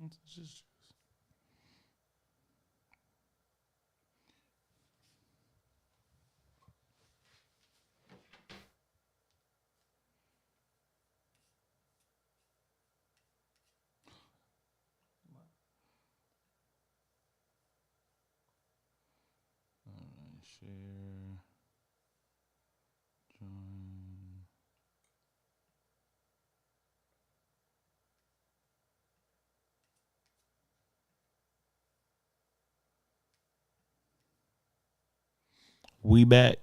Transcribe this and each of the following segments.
seconds. Let's just choose. All right, share. Join. We back.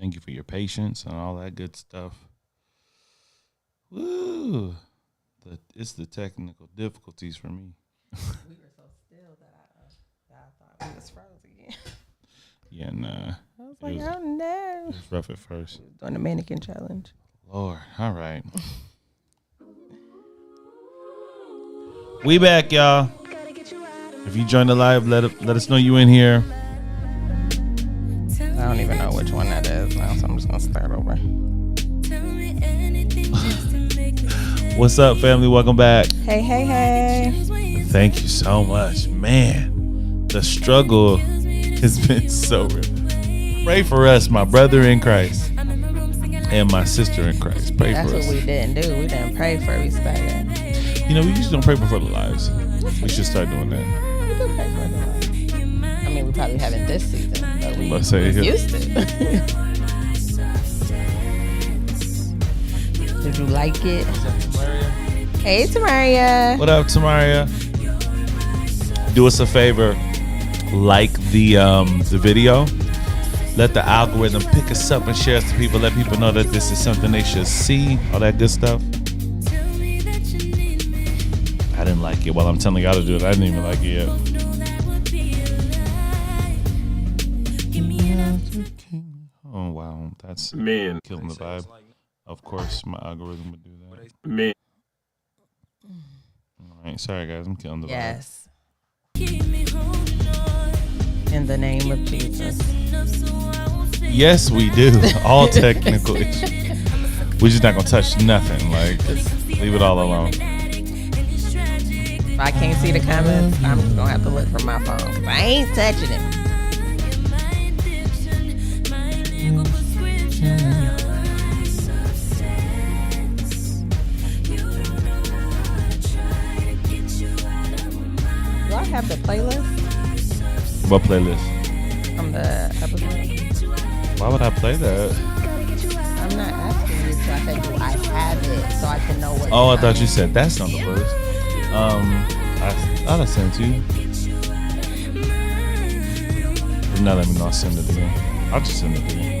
Thank you for your patience and all that good stuff. Woo! It's the technical difficulties for me. We were so still that I thought we was froze again. Yeah, nah. I was like, oh no. It was rough at first. Doing the mannequin challenge. Lord, all right. We back, y'all. If you joined the live, let us know you in here. I don't even know which one that is now, so I'm just gonna start over. What's up, family? Welcome back. Hey. Thank you so much. Man, the struggle has been so real. Pray for us, my brother in Christ and my sister in Christ. Pray That's for us. what we didn't do. We didn't pray before we started. You know, we usually don't pray before the lives. We should start doing that. We do pray for the Lord. I mean, we probably haven't this season, but we Let's say it. used to. Did you like it? Hey, Tamaria. What up, Tamaria? Do us a favor, like the video. Let the algorithm pick us up and share us to people. Let people know that this is something they should see. All that good stuff. I didn't like it. While I'm telling y'all to do it, I didn't even like it yet. Oh wow, that's Man. killing the vibe. Of course, my algorithm would do that. Man. All right, sorry guys, I'm killing the vibe. Yes. In the name of Jesus. Yes, we do. All technical issues. We're just not gonna touch nothing. Like, just leave it all alone. If I can't see the comments, I'm just gonna have to look from my phone. 'Cause I ain't touching it. Do I have the playlist What playlist? from the episode? Why would I play that? I'm not asking you to. I said, do I have it so I can know what? Oh, I time? thought you said that's on the playlist. I'll send it to you. If not, let me know. I'll send it again. I'll just send it again.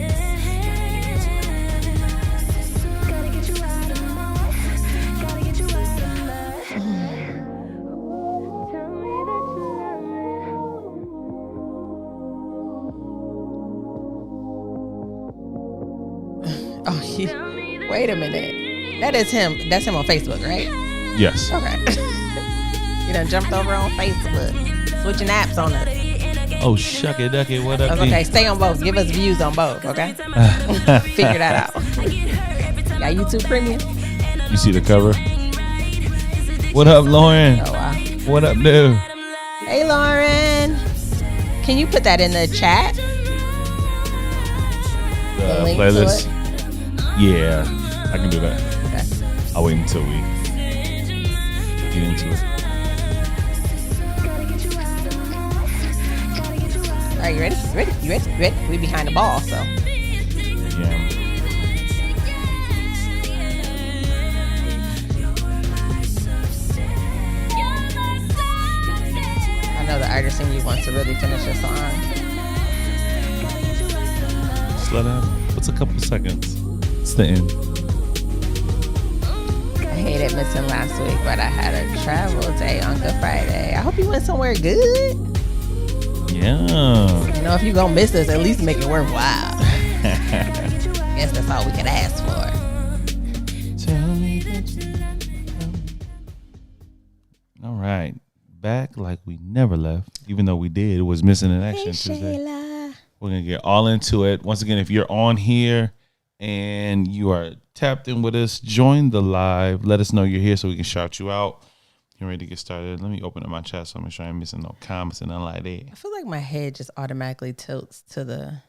Oh, wait a minute. That is him. That's him on Facebook, right? Yes. Okay. You done jumped over on Facebook. Switching apps on us. Oh, shucky ducky, what up? That's okay, stay on both. Give us views on both, okay? Figure that out. Got YouTube Premium? You see the cover? What up, Lauren? Oh, wow. What up, dude? Hey, Lauren. Can you put that in the chat? The link playlist? to Yeah, I can do that. Okay. I'll wait until we get into it. All right, you ready? You ready? We behind the ball, so. Yeah. I know the artist in you wants to really finish a song. Just let it happen. What's a couple of seconds? It's the end. I hated missing last week, but I had a travel day on Good Friday. I hope you went somewhere good. Yeah. You know, if you gonna miss us, at least make it worthwhile. Guess that's all we can ask for. Tell me that you love me. All right. Back like we never left, even though we did. It was missing in action Tuesday. Shayla. We're going to get all into it. Once again, if you're on here and you are tapped in with us, join the live. Let us know you're here so we can shout you out. You ready to get started? Let me open up my chat so I'm make sure I ain't missing no comments and nothing like that. I feel like my head just automatically tilts to the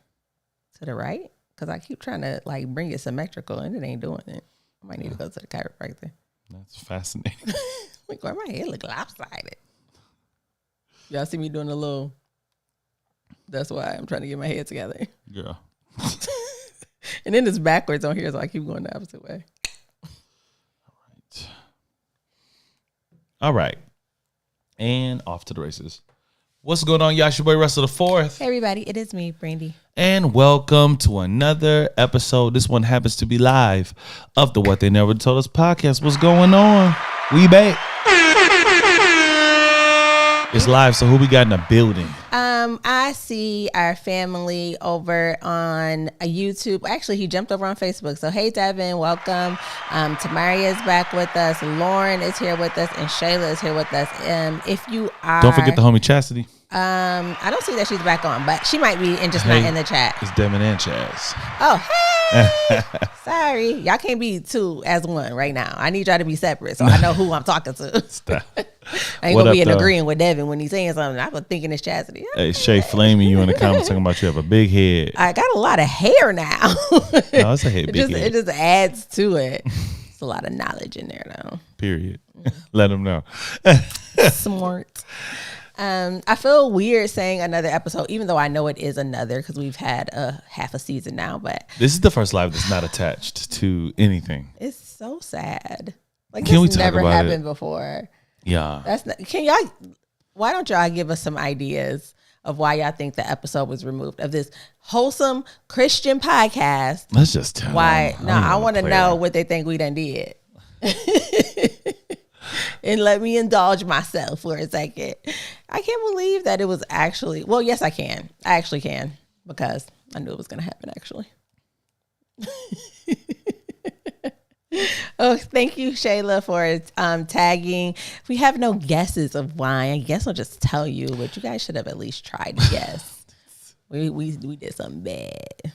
right because I keep trying to like bring it symmetrical and it ain't doing it. I might need to go to the chiropractor. That's fascinating. Like, why my head look lopsided? Y'all see me doing a little. That's why I'm trying to get my head together. Girl. And then it's backwards on here, so I keep going the opposite way. All right. And off to the races. What's going on, y'all? It's your boy Russell the Fourth. Hey, everybody. It is me, Brandy. And welcome to another episode. This one happens to be live of the What They Never Told Us podcast. What's going on? We back. It's live, so who we got in the building? I see our family over on YouTube. Actually, he jumped over on Facebook. So, hey, Devin, welcome. Tamaria is back with us. Lauren is here with us, and Shayla is here with us. If you are, Don't forget the homie Chastity. I don't see that she's back on, but she might be and just not in the chat. It's Devin and Chaz. Oh, hey. Sorry. Y'all can't be two as one right now. I need y'all to be separate so I know who I'm talking to. Stop. I ain't gonna be agreeing with Devin when he's saying something. I was thinking it's Chastity. Hey, Shay flaming you in the comments talking about you have a big head. I got a lot of hair now. No, it's a head, big head. It just adds to it. It's a lot of knowledge in there though. Period. Let them know. Smart. I feel weird saying another episode, even though I know it is another because we've had half a season now. But this is the first live that's not attached to anything. it's so sad. Like Can we this talk never about happened it? before. Yeah. That's not, can y'all? Why don't y'all give us some ideas of why y'all think the episode was removed of this wholesome Christian podcast? Let's just tell Why? them. No, I want to know what they think we done did. And let me indulge myself for a second. I can't believe that it was actually, well, yes, I can. I actually can because I knew it was going to happen actually. Oh, thank you, Shayla, for tagging. We have no guesses of why. I guess I'll just tell you, but you guys should have at least tried to guess. We did something bad.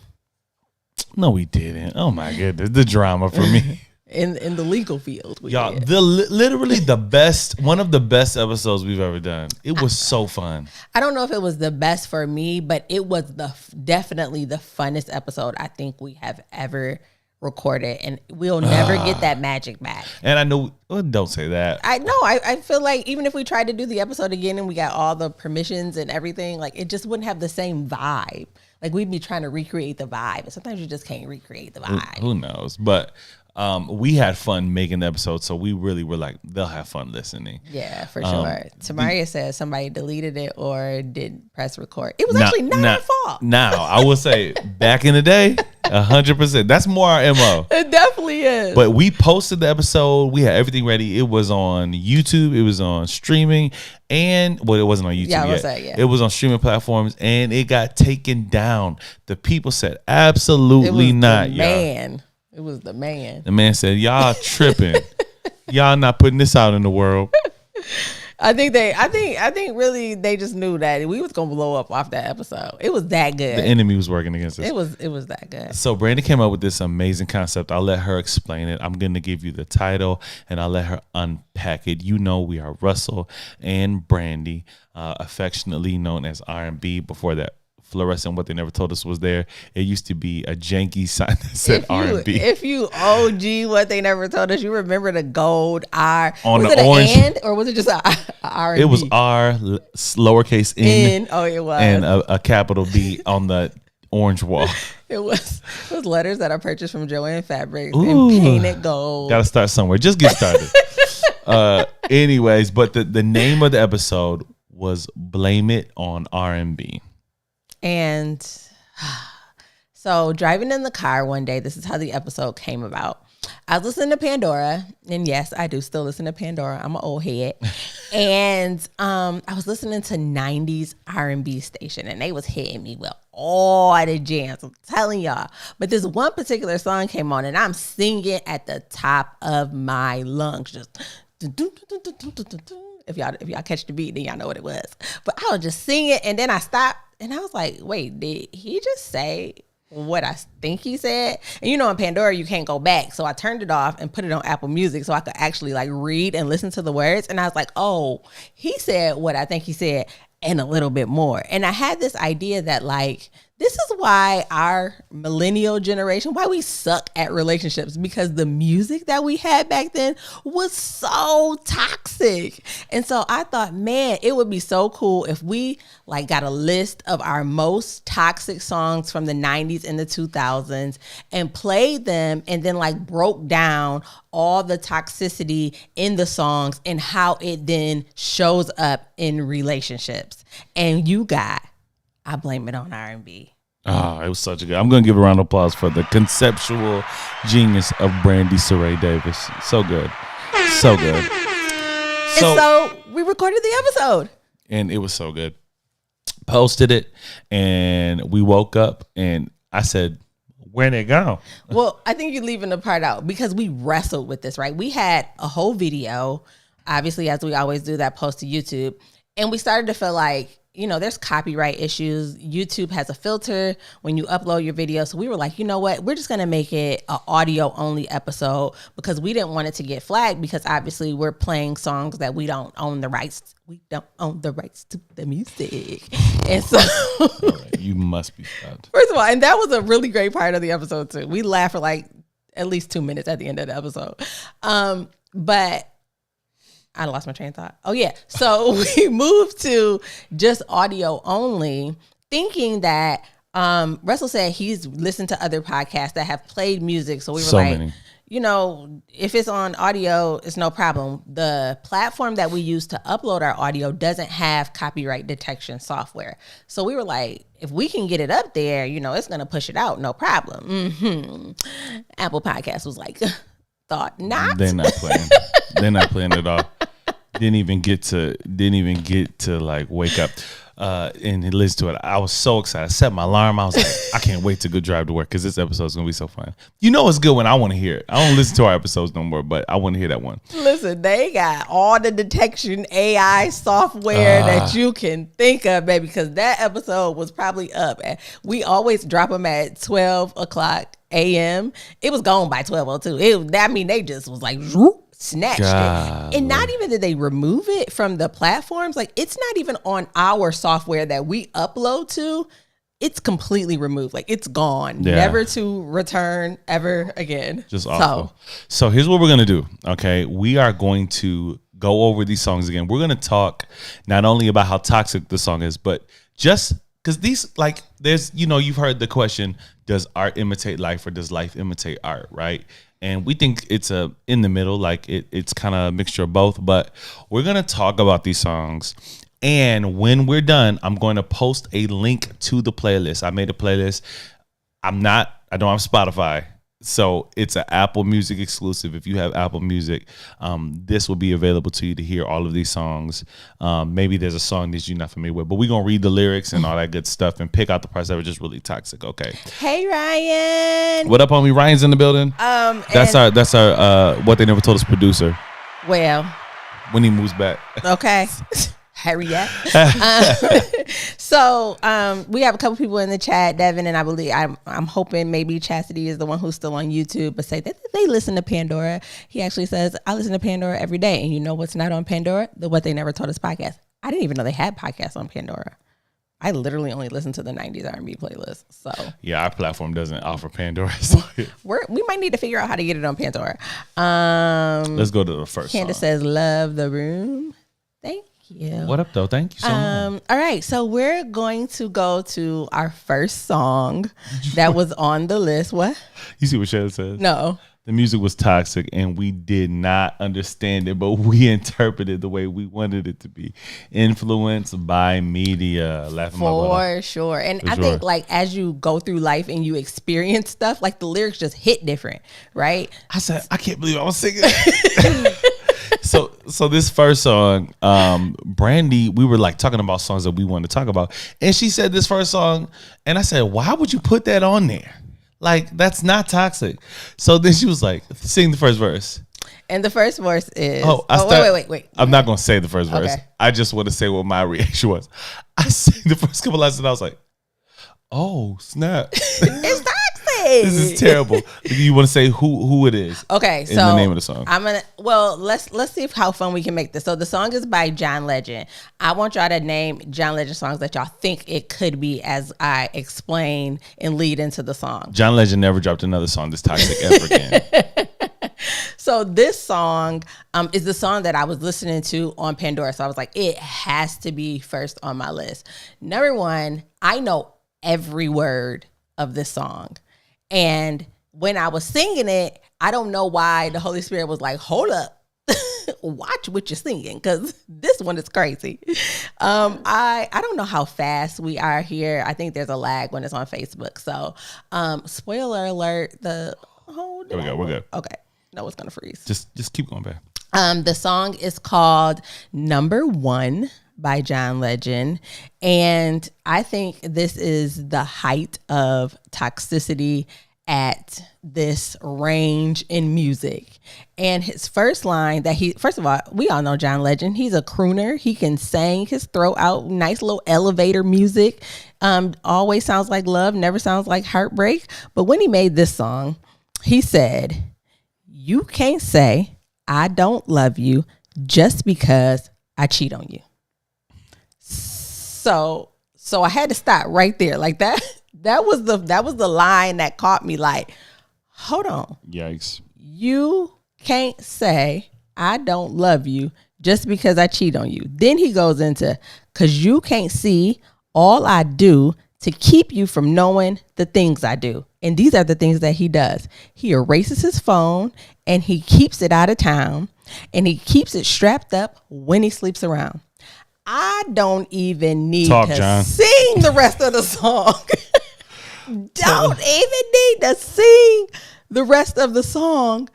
No, we didn't. Oh my goodness, the drama for me. In the legal field, Y'all, did. literally the best, one of the best episodes we've ever done. It was so fun. I don't know if it was the best for me, but it was definitely the funnest episode I think we have ever recorded, and we'll never get that magic back. And I know, well, don't say that. I know. I feel like even if we tried to do the episode again and we got all the permissions and everything, like it just wouldn't have the same vibe. Like we'd be trying to recreate the vibe, and sometimes you just can't recreate the vibe. Who knows? But we had fun making the episode, so we really were like, they'll have fun listening. Yeah, for sure. Tamaria says somebody deleted it or didn't press record. It was actually not our fault. Now, I will say, back in the day, 100%. That's more our MO. It definitely is. But we posted the episode. We had everything ready. It was on YouTube. It was on streaming. And, well, it wasn't on YouTube Yeah, I yet. was saying, yeah. It was on streaming platforms, and it got taken down. The people said, absolutely not, y'all. Man. It was the man. The man said, y'all tripping. Y'all not putting this out in the world. I think really they just knew that we was gonna blow up off that episode. It was that good. The enemy was working against us. It was that good. So Brandy came up with this amazing concept. I'll let her explain it. I'm going to give you the title and I'll let her unpack it. You know, we are Russell and Brandy, affectionately known as R&B. Before that, fluorescent, what they never told us was there. It used to be a janky sign that said R&B. If you OG what they never told us, you remember the gold R. On was the it orange, an and or was it just a R? It was R, lowercase n. Oh, it was. And a capital B on the orange wall. It was letters that I purchased from Joanne Fabrics Ooh. and painted gold. Got to start somewhere. Just get started. Anyways, but the name of the episode was Blame It on R&B. And so driving in the car one day, this is how the episode came about. I was listening to Pandora, and yes, I do still listen to Pandora. I'm an old head. And I was listening to 90s R&B station, and they was hitting me with all the jams. I'm telling y'all. But this one particular song came on, and I'm singing at the top of my lungs. Just if y'all catch the beat, then y'all know what it was. But I was just singing, and then I stopped, and I was like, wait, did he just say what I think he said. And you know, in Pandora, you can't go back. So I turned it off and put it on Apple Music so I could actually like read and listen to the words. And I was like, oh, he said what I think he said and a little bit more. And I had this idea that like, this is why our millennial generation, why we suck at relationships, because the music that we had back then was so toxic. And so I thought, man, it would be so cool if we like got a list of our most toxic songs from the 90s and the 2000s and played them and then like broke down all the toxicity in the songs and how it then shows up in relationships. And you got, I blame it on R&B. Oh, it was such a good. I'm going to give a round of applause for the conceptual genius of Brandy Saray Davis. So good. So good. And so we recorded the episode. And it was so good. Posted it, and we woke up, and I said, where'd it go? Well, I think you're leaving the part out because we wrestled with this, right? We had a whole video, obviously, as we always do, that post to YouTube. And we started to feel like, you know, there's copyright issues. YouTube has a filter when you upload your video. So we were like, you know what? We're just going to make it an audio only episode because we didn't want it to get flagged because obviously we're playing songs that we don't own the rights. We don't own the rights to the music. And so All right, you must be stopped. First of all, and that was a really great part of the episode too. We laughed for like at least 2 minutes at the end of the episode. But I lost my train of thought. Oh, yeah. So we moved to just audio only, thinking that Russell said he's listened to other podcasts that have played music. So we were many. You know, if it's on audio, it's no problem. The platform that we use to upload our audio doesn't have copyright detection software. So we were like, if we can get it up there, you know, it's going to push it out. No problem. Mm-hmm. Apple Podcasts was like, thought not. They're not playing. They're not playing at all. Didn't even get to like wake up and listen to it. I was so excited. I set my alarm. I was like, I can't wait to go drive to work because this episode is gonna be so fun. You know it's good when I want to hear it. I don't listen to our episodes no more, but I want to hear that one. Listen, they got all the detection AI software that you can think of, baby, because that episode was probably up. We always drop them at 12 o'clock a.m. It was gone by 12:02. I mean, they just was like, snatched it. And not even did they remove it from the platforms. Like, it's not even on our software that we upload to. It's completely removed. Like, it's gone. Yeah. Never to return ever again. Just awful. So here's what we're going to do. Okay. We are going to go over these songs again. We're going to talk not only about how toxic the song is, but just because these, like, there's, you know, you've heard the question, does art imitate life or does life imitate art, right? And we think it's in the middle, like it's kind of a mixture of both. But we're going to talk about these songs. And when we're done, I'm going to post a link to the playlist. I made a playlist. I don't have Spotify. So it's an Apple Music exclusive. If you have Apple Music, this will be available to you to hear all of these songs. Maybe there's a song that you're not familiar with, but we're going to read the lyrics and all that good stuff and pick out the parts that were just really toxic. Okay. Hey, Ryan. What up, homie? Ryan's in the building. That's our What They Never Told Us producer. Well, when he moves back. Okay. Hurry up. So we have a couple people in the chat, Devin, and I believe I'm hoping maybe Chastity is the one who's still on YouTube, but say that they listen to Pandora. He actually says, I listen to Pandora every day. And you know what's not on Pandora? The What They Never Told Us podcast. I didn't even know they had podcasts on Pandora. I literally only listen to the 90s R&B playlist. So yeah, our platform doesn't offer Pandora. So we might need to figure out how to get it on Pandora. Let's go to the first Candace song. says, love the room. Thank you. What up, though? Thank you so much. All right, so we're going to go to our first song that was on the list. What? You see what Shannon says? No. The music was toxic, and we did not understand it, but we interpreted the way we wanted it to be. Influenced by media. Laughing For sure. And I think, like, as you go through life and you experience stuff, like, the lyrics just hit different, right? I said, I can't believe I was singing. So this first song, Brandy, we were like talking about songs that we wanted to talk about. And she said this first song, and I said, why would you put that on there? Like, that's not toxic. So then she was like, sing the first verse. And the first verse is... wait. I'm not going to say the first verse. I just want to say what my reaction was. I sang the first couple lines and I was like, Oh, snap. It's toxic. This is terrible. You want to say who it is? Okay, so in the name of the song. Let's see how fun we can make this. So the song is by John Legend. I want y'all to name John Legend songs that y'all think it could be as I explain and lead into the song. John Legend never dropped another song this toxic ever again. So this song is the song that I was listening to on Pandora. So I was like, it has to be first on my list. Number one, I know every word of this song. And when I was singing it, I don't know why the Holy Spirit was like, hold up, watch what you're singing, because this one is crazy. I don't know how fast we are here. I think there's a lag when it's on Facebook. So spoiler alert, There we go. We're good. Okay. No, it's going to freeze. Just keep going back. The song is called Number One by John Legend. And I think this is the height of toxicity at this range in music. And his first line first of all, we all know John Legend. He's a crooner. He can sing his throat out, nice little elevator music. Always sounds like love, never sounds like heartbreak. But when he made this song, he said, "You can't say I don't love you just because I cheat on you." So I had to stop right there. Like that was the line that caught me like, hold on. Yikes. You can't say I don't love you just because I cheat on you. Then he goes into, cause you can't see all I do to keep you from knowing the things I do. And these are the things that he does. He erases his phone and he keeps it out of town and he keeps it strapped up when he sleeps around. I don't even need to sing the rest of the song. Don't even need to sing the rest of the song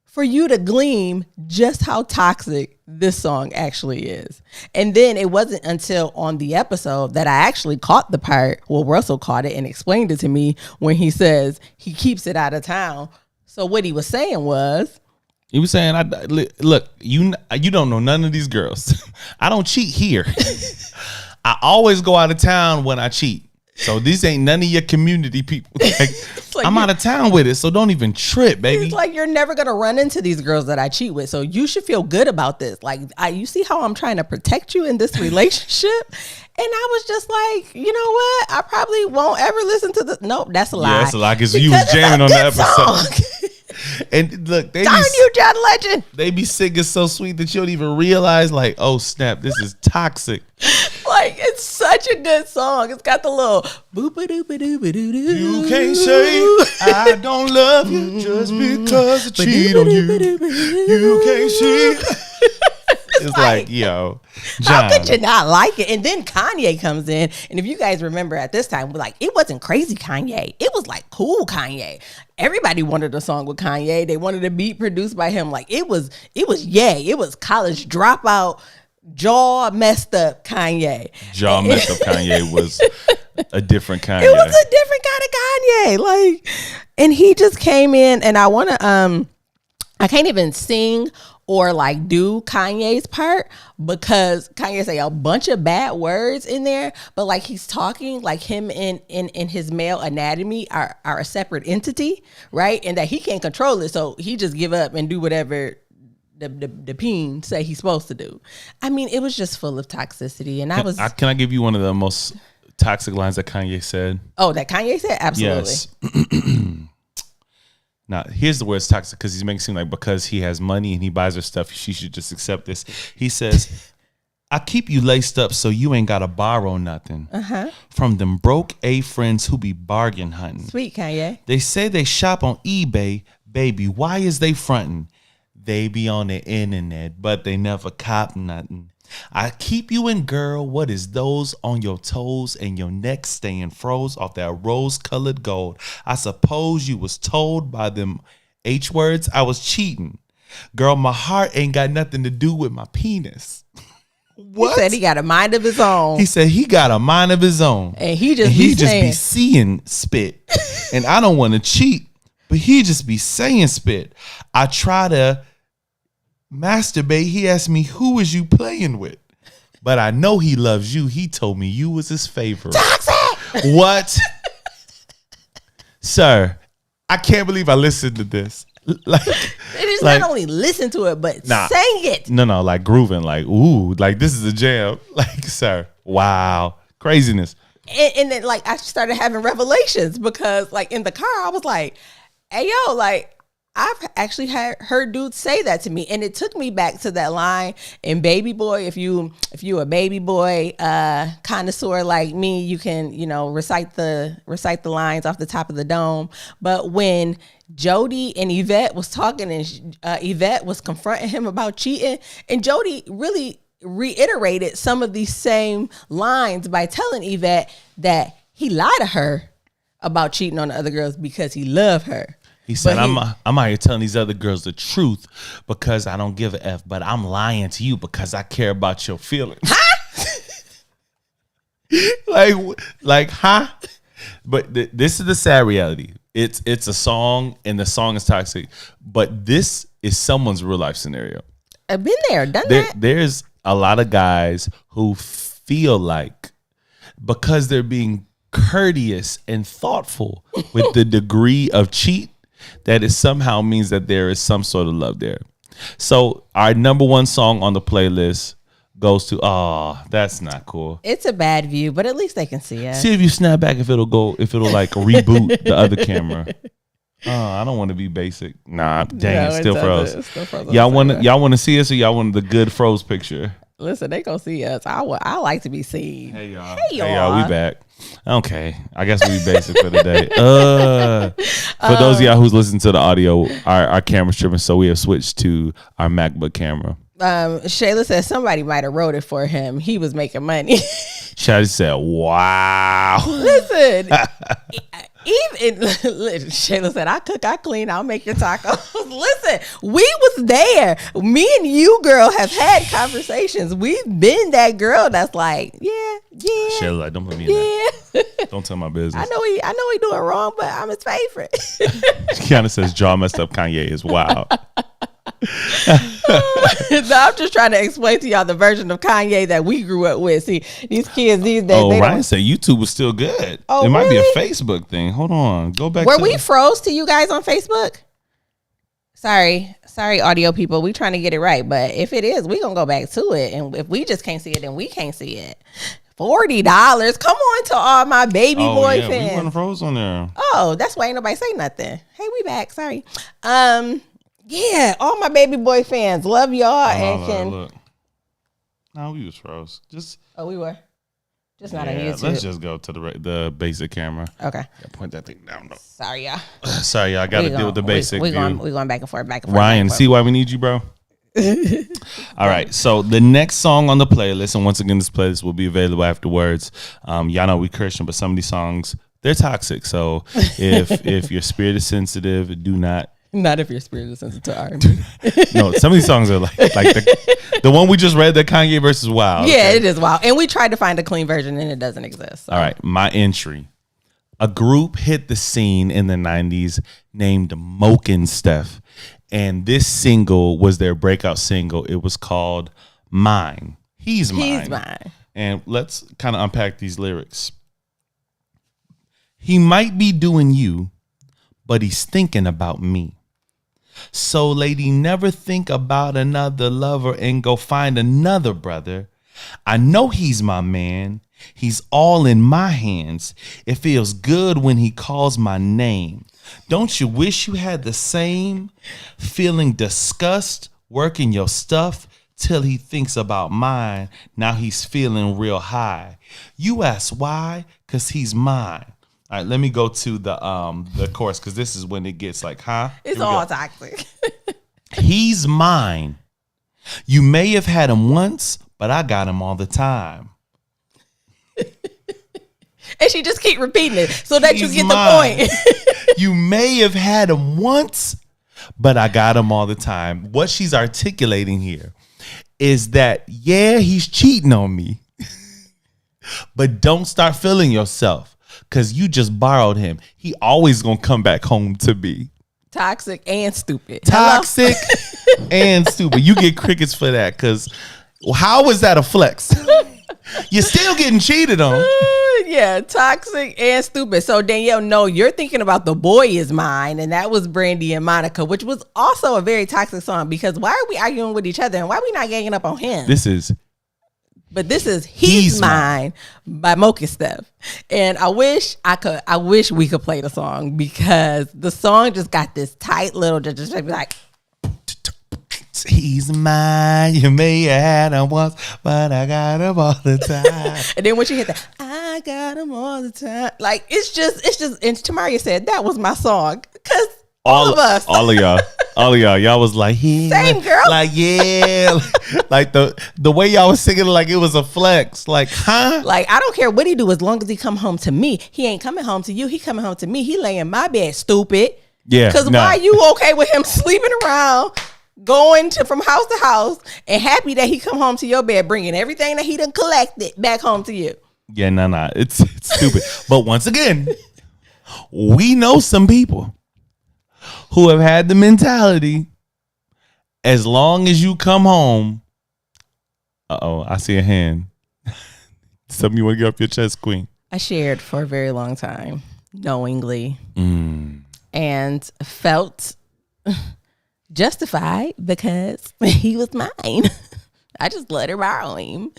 for you to glean just how toxic this song actually is. And then it wasn't until on the episode that I actually caught the part, well, Russell caught it and explained it to me when he says he keeps it out of town. So what he was saying was, he was saying, look, you don't know none of these girls. I don't cheat here. I always go out of town when I cheat. So these ain't none of your community people. Like I'm out of town with it, so don't even trip, baby. It's like you're never gonna run into these girls that I cheat with, so you should feel good about this. Like, you see how I'm trying to protect you in this relationship? And I was just like, you know what? I probably won't ever listen to the. Nope, that's a lie. Yeah, that's a lie because you was jamming on the episode. And look, darn you, John Legend. They be singing so sweet that you don't even realize, like, oh snap, this is toxic. Like, it's such a good song. It's got the little boop a doop a doop a doo doo. You can't say I don't love you just because I cheat on you. You can't see. It's like, yo, John. How could you not like it? And then Kanye comes in, and if you guys remember at this time, like, it wasn't crazy Kanye. It was like cool Kanye. Everybody wanted a song with Kanye. They wanted a beat produced by him. Like, it was yay. It was college dropout, jaw messed up Kanye. Jaw messed up Kanye was a different Kanye. It was a different kind of Kanye. Like, and he just came in, and I can't even sing or like do Kanye's part because Kanye say a bunch of bad words in there, but like he's talking like him in his male anatomy are a separate entity, right? And that he can't control it, so he just give up and do whatever the peen say he's supposed to do. I mean, it was just full of toxicity, and Can I give you one of the most toxic lines that Kanye said? Oh, that Kanye said? Absolutely. Yes. Now, here's the words toxic because he's making it seem like because he has money and he buys her stuff, she should just accept this. He says, I keep you laced up so you ain't got to borrow nothing from them broke A-friends who be bargain hunting. Sweet Kanye. They say they shop on eBay. Baby, why is they fronting? They be on the internet, but they never cop nothing. I keep you in, girl. What is those on your toes and your neck staying froze off that rose-colored gold? I suppose you was told by them H words I was cheating. Girl, my heart ain't got nothing to do with my penis. What? He said he got a mind of his own. He said he got a mind of his own. And he just be seeing spit. And I don't want to cheat, but he just be saying spit. I try to masturbate. He asked me, who is you playing with? But I know he loves you. He told me you was his favorite. Toxic! What? sir, I can't believe I listened to this. Like, It is like, not only listen to it, but Nah. sing it. no, like grooving, like, ooh, like this is a jam. Like, sir, wow, craziness. And then like I started having revelations because like in the car I was like, hey yo, like I've actually heard dudes say that to me, and it took me back to that line in Baby Boy. If you a Baby Boy connoisseur like me, you can recite the lines off the top of the dome. But when Jody and Yvette was talking, and Yvette was confronting him about cheating, and Jody really reiterated some of these same lines by telling Yvette that he lied to her about cheating on the other girls because he loved her. He said, I'm out here telling these other girls the truth because I don't give a F, but I'm lying to you because I care about your feelings. Huh? But this is the sad reality. It's a song, and the song is toxic, but this is someone's real life scenario. I've been there, done that. There's a lot of guys who feel like because they're being courteous and thoughtful with the degree of cheat, that it somehow means that there is some sort of love there. So our number one song on the playlist goes to, that's not cool. It's a bad view, but at least they can see us. See if you snap back if it'll like reboot the other camera. I don't want to be basic. Nah, dang, it still froze. Y'all want to see us, or y'all want the good froze picture? Listen, they gonna see us. I like to be seen. Hey y'all, we back. Okay, I guess we be basic for the day. For those of y'all who's listening to the audio, our camera's tripping, so we have switched to our MacBook camera. Shayla says somebody might have wrote it for him. He was making money. Shayla said, "Wow." Listen, Shayla said, "I cook, I clean, I'll make your tacos." Listen, we was there. Me and you, girl, have had conversations. We've been that girl that's like, yeah. Shayla, like, don't put me in that. Don't tell my business. I know he doing wrong, but I'm his favorite. Kiana says, "Jaw messed up Kanye is wild." No, I'm just trying to explain to y'all the version of Kanye that we grew up with. See, these kids these days. Oh, Ryan said YouTube was still good. Oh, it might really? be a Facebook thing. Hold on, go back. Were we froze to you guys on Facebook? Sorry, audio people. We trying to get it right, but if it is, we gonna go back to it. And if we just can't see it, then we can't see it. $40. Come on to all my baby boy yeah, fans. We wasn't froze on there. Oh, that's why ain't nobody say nothing. Hey, we back. Sorry. Yeah, all my baby boy fans, love y'all. Look. No, we was froze. We were. Just not on YouTube. Let's just go to the basic camera. Okay. Yeah, point that thing down. No. Sorry, y'all. Sorry, y'all. I got to deal with the basic We're view. going back and forth, Ryan, see why we need you, bro? All right, so the next song on the playlist, and once again, this playlist will be available afterwards. Y'all know we Christian, but some of these songs, they're toxic. So if your spirit is sensitive, do not. Not if your spirit is sensitive to R&B. No, some of these songs are like the one we just read, that Kanye versus Wild. Yeah, okay. It is wild. And we tried to find a clean version and it doesn't exist. So. All right, my entry. A group hit the scene in the 90s named Moke and Steph. And this single was their breakout single. It was called Mine. He's Mine. And let's kind of unpack these lyrics. He might be doing you, but he's thinking about me. So, lady, never think about another lover and go find another brother. I know he's my man. He's all in my hands. It feels good when he calls my name. Don't you wish you had the same? Feeling disgust, working your stuff till he thinks about mine. Now he's feeling real high. You ask why? 'Cause he's mine. All right, let me go to the chorus, because this is when it gets like, It's all toxic. He's mine. You may have had him once, but I got him all the time. And she just keep repeating it so that He's you get mine. the point. You may have had him once, but I got him all the time. What she's articulating here is that, yeah, he's cheating on me, but don't start feeling yourself. Because you just borrowed him. He always going to come back home to me. Toxic and stupid. Toxic and stupid. You get crickets for that. Because how is that a flex? You're still getting cheated on. Yeah, toxic and stupid. So Danielle, no, you're thinking about The Boy Is Mine, and that was Brandy and Monica, which was also a very toxic song because why are we arguing with each other and why are we not ganging up on him? This is He's Mine by Mocha Steph. And I wish we could play the song because the song just got this tight little just like he's mine. You may have had him once, but I got him all the time. And then when she hit that, I got him all the time. Like it's just. And Tamaria said that was my song because all of us, all of y'all was like, yeah, same girl, like yeah, like the way y'all was singing, like it was a flex, like huh? Like I don't care what he do as long as he come home to me. He ain't coming home to you. He coming home to me. He lay in my bed, stupid. Yeah, because why you okay with him sleeping around? Going from house to house and happy that he come home to your bed, bringing everything that he done collected back home to you. Yeah, no, it's stupid. But once again, we know some people who have had the mentality, as long as you come home. I see a hand. Something you want to get off your chest, Queen? I shared for a very long time, knowingly, and felt justified because he was mine. I just let her borrow him.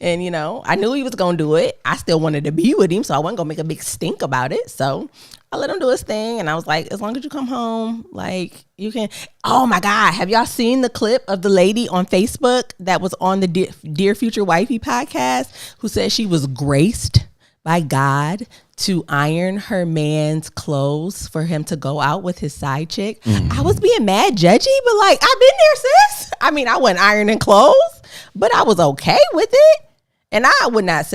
And, you know, I knew he was going to do it. I still wanted to be with him, so I wasn't going to make a big stink about it. So I let him do his thing. And I was like, as long as you come home, like, you can. Oh, my God. Have y'all seen the clip of the lady on Facebook that was on the Dear Future Wifey podcast who said she was graced by God to iron her man's clothes for him to go out with his side chick? I was being mad judgy, but like, I've been there, sis. I mean, I wasn't ironing clothes, but I was okay with it. And I would not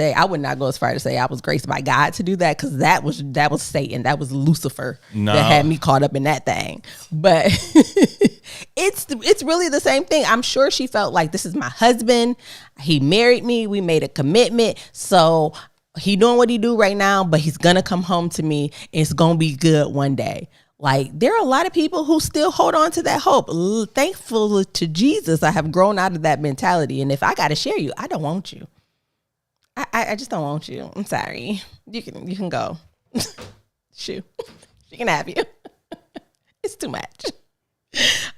go as far to say I was graced by God to do that, because that was Satan. That was Lucifer that had me caught up in that thing. But it's really the same thing. I'm sure she felt like, this is my husband. He married me. We made a commitment. So he doing what he do right now, but he's gonna come home to me and it's gonna be good one day. Like, there are a lot of people who still hold on to that hope. Thankful to Jesus, I have grown out of that mentality. And if I gotta share you, I don't want you. I just don't want you. I'm sorry. You can go. Shoot. She can have you. It's too much.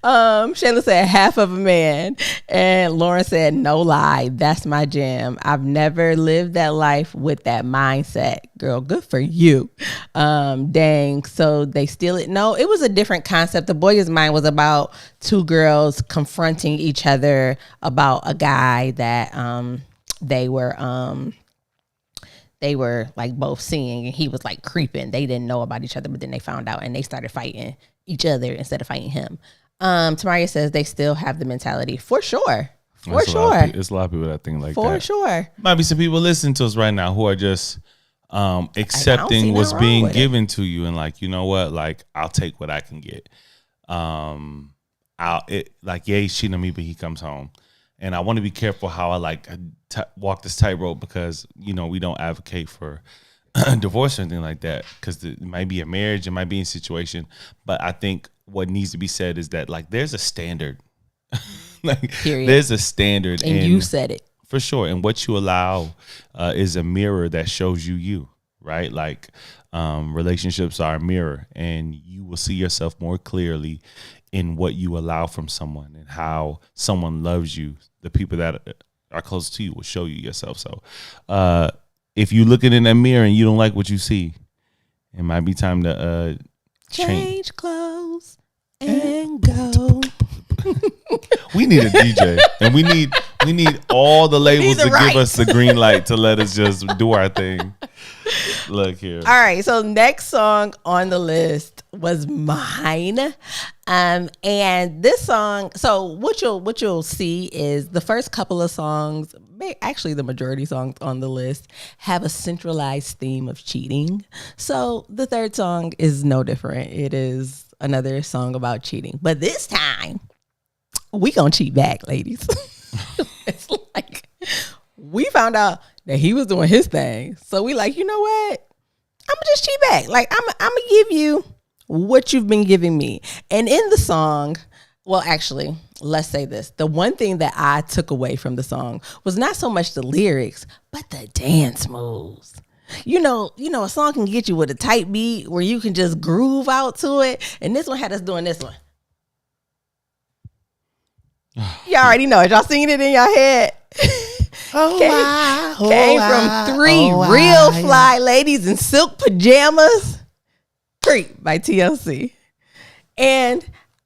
Shayla said half of a man, and Lauren said no lie, that's my jam. I've never lived that life with that mindset. Girl, good for you. Dang, so they steal it. No, it was a different concept. The Boy Is Mine was about two girls confronting each other about a guy that they were like both seeing, and he was like creeping. They didn't know about each other, but then they found out and they started fighting each other instead of fighting him. Tamaria says they still have the mentality. For sure. It's a lot of people that think like that. For sure. Might be some people listening to us right now who are just accepting what's being given to you and like, you know what, like, I'll take what I can get. He's cheating on me, but he comes home. And I want to be careful how I walk this tightrope, because, you know, we don't advocate for divorce or anything like that, because it might be a marriage, it might be a situation. But I think what needs to be said is that, like, there's a standard. There's a standard. And you said it. For sure. And what you allow is a mirror that shows you, right? Like, relationships are a mirror, and you will see yourself more clearly in what you allow from someone and how someone loves you. The people that are close to you will show you yourself. So if you're looking in that mirror and you don't like what you see, it might be time to change clothes and go. We need a DJ, and we need all the labels to give us the green light to let us just do our thing. Look here. All right, so next song on the list was mine. And this song, so what you'll see is the first couple of songs, actually the majority songs on the list, have a centralized theme of cheating. So the third song is no different. It is another song about cheating. But this time, we gonna cheat back, ladies. It's like, we found out that he was doing his thing. So we like, you know what? I'm gonna just cheat back. Like, I'm gonna give you what you've been giving me. And in the song, well, actually, let's say this. The one thing that I took away from the song was not so much the lyrics, but the dance moves. You know, a song can get you with a tight beat where you can just groove out to it. And this one had us doing this one. You already know it. Y'all singing it in your head. Came from three real fly ladies in silk pajamas. Creep by TLC. And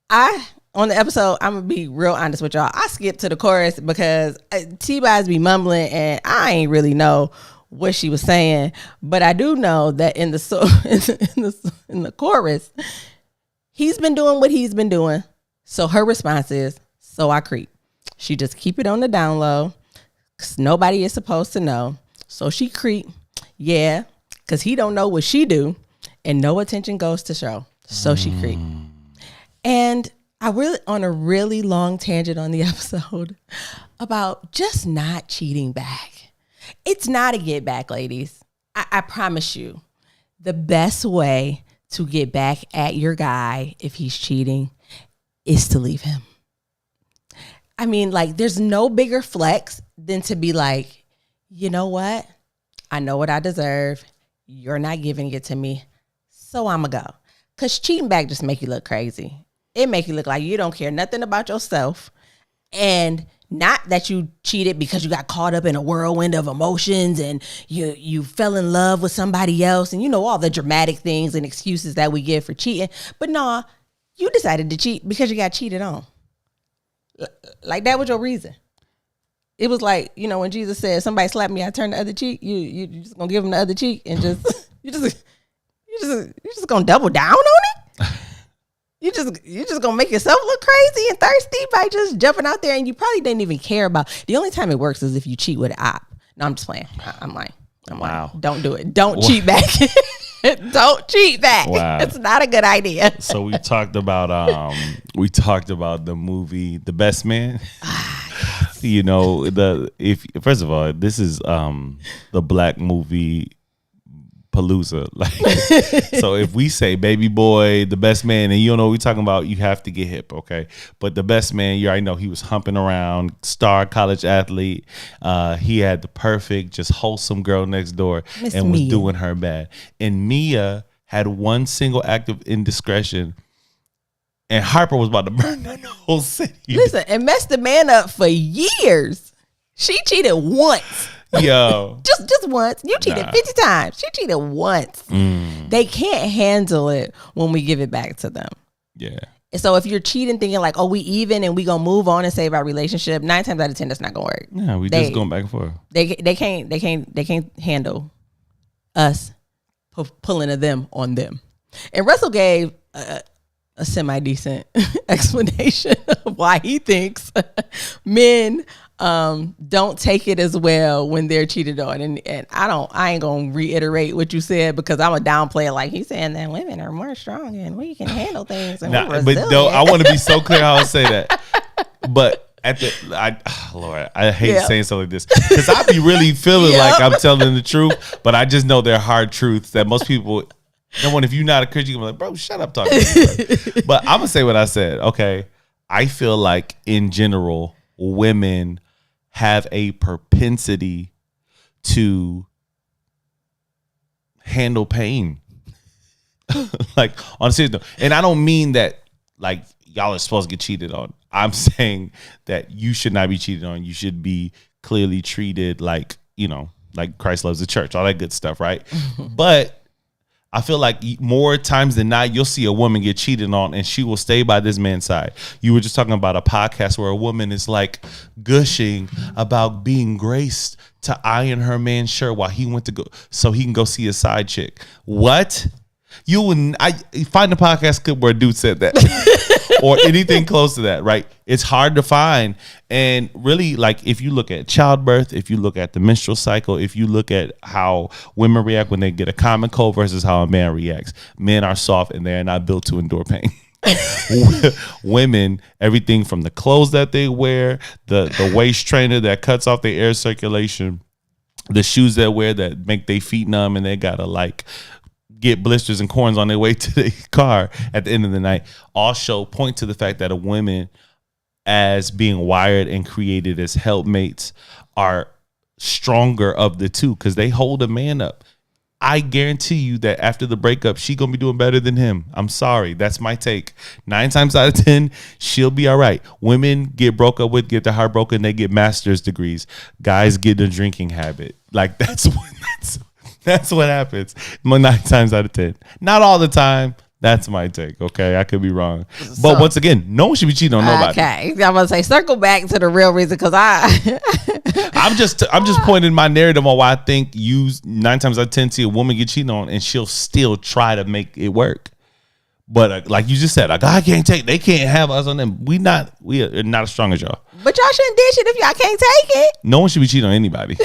on the episode, I'm going to be real honest with y'all. I skipped to the chorus because T-Boz be mumbling and I ain't really know what she was saying. But I do know that in the chorus, he's been doing what he's been doing. So her response is, so I creep. She just keep it on the down low because nobody is supposed to know. So she creep. Yeah, because he don't know what she do and no attention goes to show. So she creep. And I really on a really long tangent on the episode about just not cheating back. It's not a get back, ladies. I promise you. The best way to get back at your guy if he's cheating is to leave him. I mean, like, there's no bigger flex than to be like, you know what? I know what I deserve. You're not giving it to me. So I'm going to go. Because cheating back just make you look crazy. It make you look like you don't care nothing about yourself. And not that you cheated because you got caught up in a whirlwind of emotions and you fell in love with somebody else. And you know, all the dramatic things and excuses that we give for cheating. But no, you decided to cheat because you got cheated on. Like, that was your reason. It was like, you know, when Jesus said, somebody slapped me, I turn the other cheek. You just gonna give him the other cheek and just you just gonna double down on it. You just gonna make yourself look crazy and thirsty by just jumping out there, and you probably didn't even care about. The only time it works is if you cheat with an op. No, I'm just playing. I'm lying. Wow. Don't do it. Don't cheat back. Don't cheat back. Wow. It's not a good idea. So we talked about the movie The Best Man. You know, first of all, this is the black movie Palooza. Like, so if we say Baby Boy, The Best Man, and you don't know what we're talking about, you have to get hip, okay? But The Best Man, you already know he was humping around, star college athlete. He had the perfect, just wholesome girl next door Miss and was Mia. doing her bad. And Mia had one single act of indiscretion, and Harper was about to burn down the whole city. Listen, and messed the man up for years. She cheated once. Yo. Just once. You cheated 50 times. She cheated once. They can't handle it when we give it back to them. Yeah. So if you're cheating thinking like, oh, we even and we gonna move on and save our relationship, 9 times out of 10 that's not gonna work. Yeah, we just going back and forth. They can't handle us pulling a them on them. And Russell gave a semi-decent explanation of why he thinks men don't take it as well when they're cheated on. And I ain't gonna reiterate what you said because I'm a downplay it. Like, he's saying that women are more strong and we can handle things. And we're but though, I want to be so clear how I say that. But Lord, I hate saying something like this because I be really feeling like I'm telling the truth, but I just know they're hard truths that most people. And when if you're not a Christian, you're like, bro, shut up talking. But I'm gonna say what I said. Okay, I feel like in general, women have a propensity to handle pain. Like, on a serious note. And I don't mean that like y'all are supposed to get cheated on. I'm saying that you should not be cheated on. You should be clearly treated like, you know, like Christ loves the church, all that good stuff, right? But I feel like more times than not, you'll see a woman get cheated on and she will stay by this man's side. You were just talking about a podcast where a woman is like gushing about being graced to iron her man's shirt while he went to go so he can go see a side chick. What? You wouldn't. I find a podcast clip where a dude said that or anything close to that, right? It's hard to find. And really, like, if you look at childbirth, if you look at the menstrual cycle, if you look at how women react when they get a common cold versus how a man reacts, men are soft and they're not built to endure pain. Women, everything from the clothes that they wear, the waist trainer that cuts off their air circulation, the shoes they wear that make their feet numb and they gotta like get blisters and corns on their way to the car at the end of the night, all point to the fact that a woman, as being wired and created as helpmates, are stronger of the two because they hold a man up. I guarantee you that after the breakup, she gonna be doing better than him. I'm sorry. That's my take. 9 times out of 10, she'll be all right. Women get broke up with, get their heart broken, they get master's degrees. Guys get a drinking habit. Like that's what happens 9 times out of 10. Not all the time. That's my take. Okay, I could be wrong, but once again, no one should be cheating on nobody. Okay, I'm gonna say circle back to the real reason because I'm just pointing my narrative on why I think 9 times out of 10 see a woman get cheated on and she'll still try to make it work. But like you just said, a guy can't take. They can't have us on them. We are not as strong as y'all. But y'all shouldn't dish it if y'all can't take it. No one should be cheating on anybody,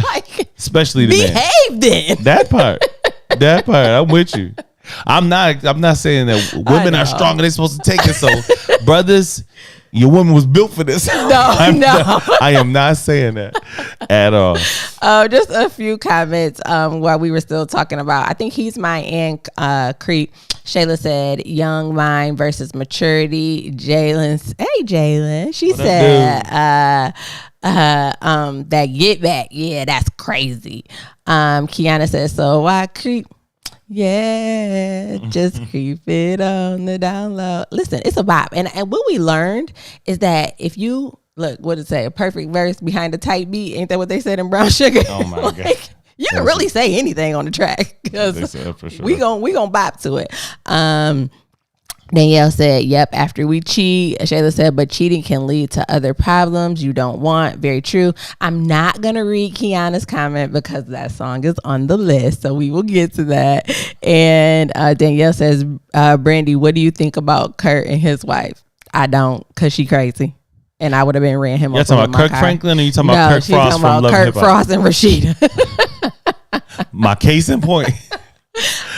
Like, especially the man. behave then. That part. I'm with you. I'm not saying that women are strong and they're supposed to take it. So, brothers, your woman was built for this. No. I am not saying that at all. Just a few comments while we were still talking about. I think he's my and Creep. Shayla said, "Young mind versus maturity." Jalen. She said, "That get back, yeah, that's crazy." Kiana said, "So why creep?" Yeah, just keep it on the down low. Listen, it's a bop. And what we learned is that if you look, what did it say? A perfect verse behind a tight beat. Ain't that what they said in Brown Sugar? Oh my God. You can really say anything on the track because sure. we gonna bop to it. Danielle said, "Yep, after we cheat." Shayla said, "But cheating can lead to other problems you don't want." Very true. I'm not going to read Kiana's comment because that song is on the list. So we will get to that. And Danielle says, "Brandy, what do you think about Kurt and his wife?" I don't, because she crazy. And I would have been ran him over. You talking about Kirk Franklin or you talking about Kirk Frost from Love and Hip Hop? Frost and Rashida. My case in point.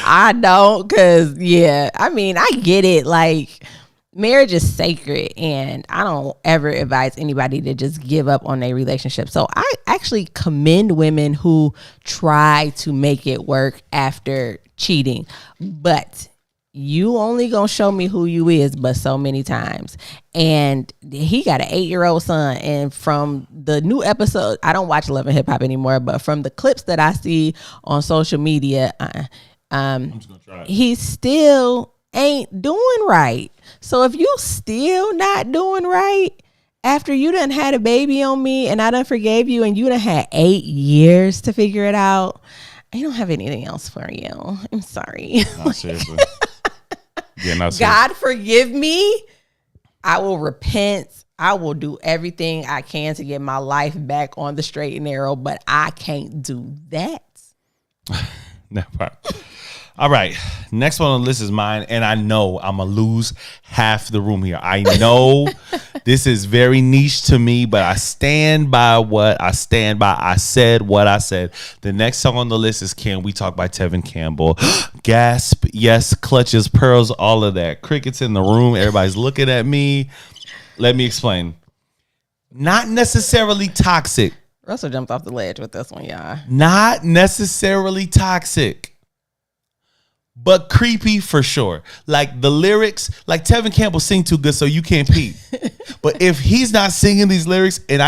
I don't, because, yeah, I mean, I get it. Like, marriage is sacred, and I don't ever advise anybody to just give up on their relationship. So I actually commend women who try to make it work after cheating. But you only gonna show me who you is but so many times. And he got an 8-year-old son, and from the new episode, I don't watch Love and Hip Hop anymore, but from the clips that I see on social media, I'm just gonna try it. He still ain't doing right. So if you still not doing right after you done had a baby on me and I done forgave you and you done had 8 years to figure it out, I don't have anything else for you. I'm sorry. No, seriously. Yeah, no, seriously. God forgive me. I will repent. I will do everything I can to get my life back on the straight and narrow, but I can't do that. Never. All right. Next one on the list is mine. And I know I'm going to lose half the room here. I know this is very niche to me, but I stand by what I stand by. I said what I said. The next song on the list is Can We Talk by Tevin Campbell. Gasp. Yes. Clutches, pearls, all of that. Crickets in the room. Everybody's looking at me. Let me explain. Not necessarily toxic. Russell jumped off the ledge with this one, y'all. Not necessarily toxic, but creepy for sure. Like the lyrics, like Tevin Campbell sing too good so you can't pee. But if he's not singing these lyrics and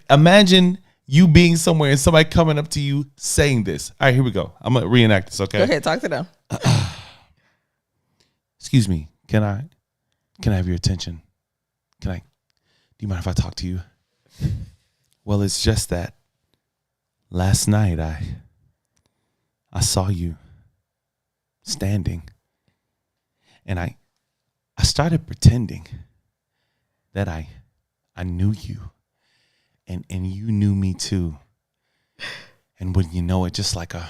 imagine you being somewhere and somebody coming up to you saying this. All right, here we go. I'm going to reenact this, okay? Go ahead, talk to them. Excuse me, can I have your attention? Do you mind if I talk to you? Well, it's just that last night I saw you standing and I started pretending that I knew you and you knew me too. And wouldn't you know it, just like a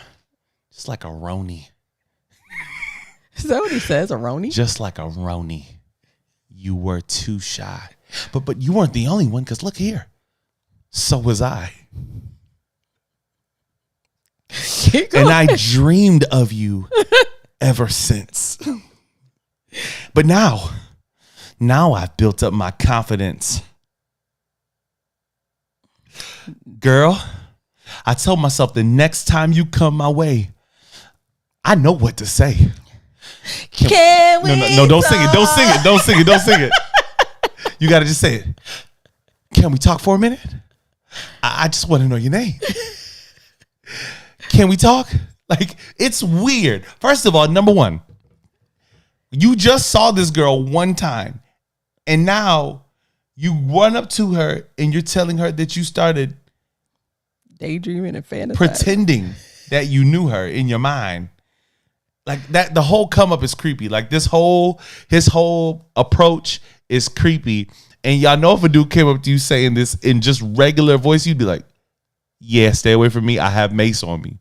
Roni. Is that what he says, a Roni? Just like a Roni. You were too shy. But you weren't the only one, because look here. So was I. And I dreamed of you ever since. But now I've built up my confidence. Girl, I told myself the next time you come my way, I know what to say. No, don't sing it. Don't sing it. You got to just say it. Can we talk for a minute? I just want to know your name. Can we talk? Like, it's weird. First of all, number one, you just saw this girl one time, and now you run up to her and you're telling her that you started daydreaming and fantasizing, pretending that you knew her in your mind. Like that, the whole come up is creepy. Like his whole approach is creepy. And y'all know if a dude came up to you saying this in just regular voice, you'd be like, yeah, stay away from me. I have mace on me.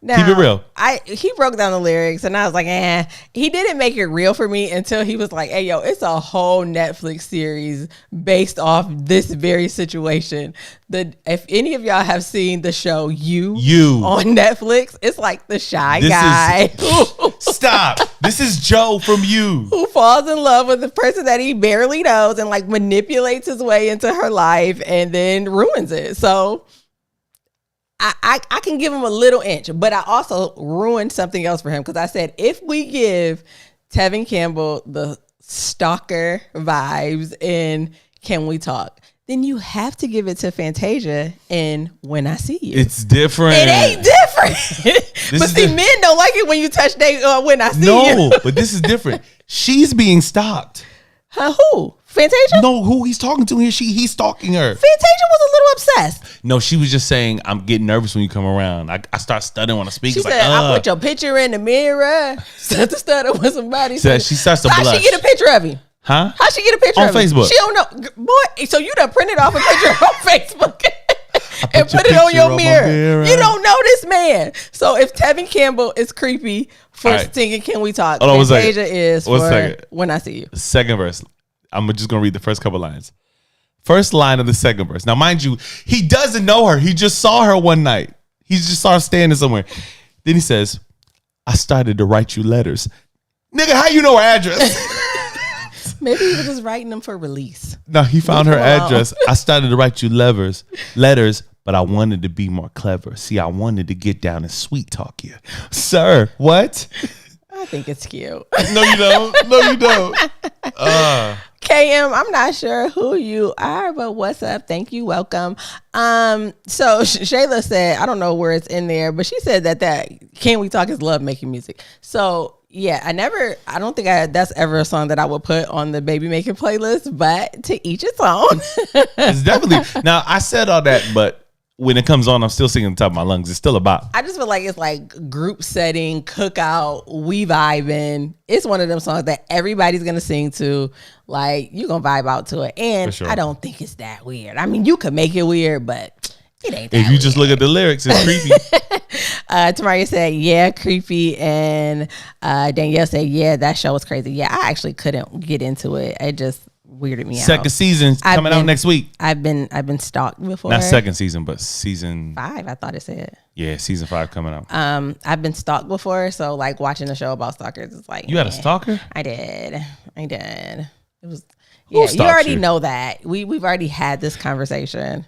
Now, keep it real. He broke down the lyrics and I was like, he didn't make it real for me until he was like, hey, yo, it's a whole Netflix series based off this very situation. If any of y'all have seen the show You on Netflix, it's like the shy guy. Stop. This is Joe from You. Who falls in love with the person that he barely knows and like manipulates his way into her life and then ruins it. So I can give him a little inch, but I also ruined something else for him because I said if we give Tevin Campbell the stalker vibes in Can We Talk, then you have to give it to Fantasia in When I See You. It's different. It ain't different. But see, men don't like it when you touch When I See You. No, but this is different. She's being stalked. Who? Fantasia? No, who he's talking to here, he's stalking her. Fantasia was a little obsessed. No, she was just saying, I'm getting nervous when you come around. I start stuttering when I speak. She said, I put your picture in the mirror. Start to stutter when somebody said, she starts to blush. How'd she get a picture of him? Huh? How'd she get a picture on of him? Facebook. She don't know. Boy, so you done printed off a picture on Facebook and put it on your mirror. You don't know this man. So if Tevin Campbell is creepy for singing Can We Talk, Fantasia is for When I See You. Second verse. I'm just going to read the first couple lines. First line of the second verse. Now, mind you, he doesn't know her. He just saw her one night. He just saw her standing somewhere. Then he says, I started to write you letters. Nigga, how you know her address? Maybe he was just writing them for release. No, he found her address. I started to write you letters, but I wanted to be more clever. See, I wanted to get down and sweet talk you. Sir, what? I think it's cute. No, you don't. No, you don't. KM, I'm not sure who you are, but what's up? Thank you. Welcome. So Shayla said, I don't know where it's in there, but she said that Can We Talk is love making music. So yeah, I don't think that's ever a song that I would put on the baby making playlist, but to each its own. It's definitely, now I said all that, but when it comes on, I'm still singing on top of my lungs. It's still a bop. I just feel like it's like group setting, cookout, we vibing. It's one of them songs that everybody's going to sing to. Like, you're going to vibe out to it. And sure. I don't think it's that weird. I mean, you could make it weird, but it ain't that If you weird. just look at the lyrics, it's creepy. Tamaria said, yeah, creepy. And Danielle said, yeah, that show was crazy. Yeah, I actually couldn't get into it. It just weirded me out. Second season coming out next week. I've been stalked before. Not second season, but season 5. I thought it said. Yeah, season 5 coming out. I've been stalked before, so like watching a show about stalkers is like. You had a stalker? I did. It was. Yeah, you already know that. We've already had this conversation.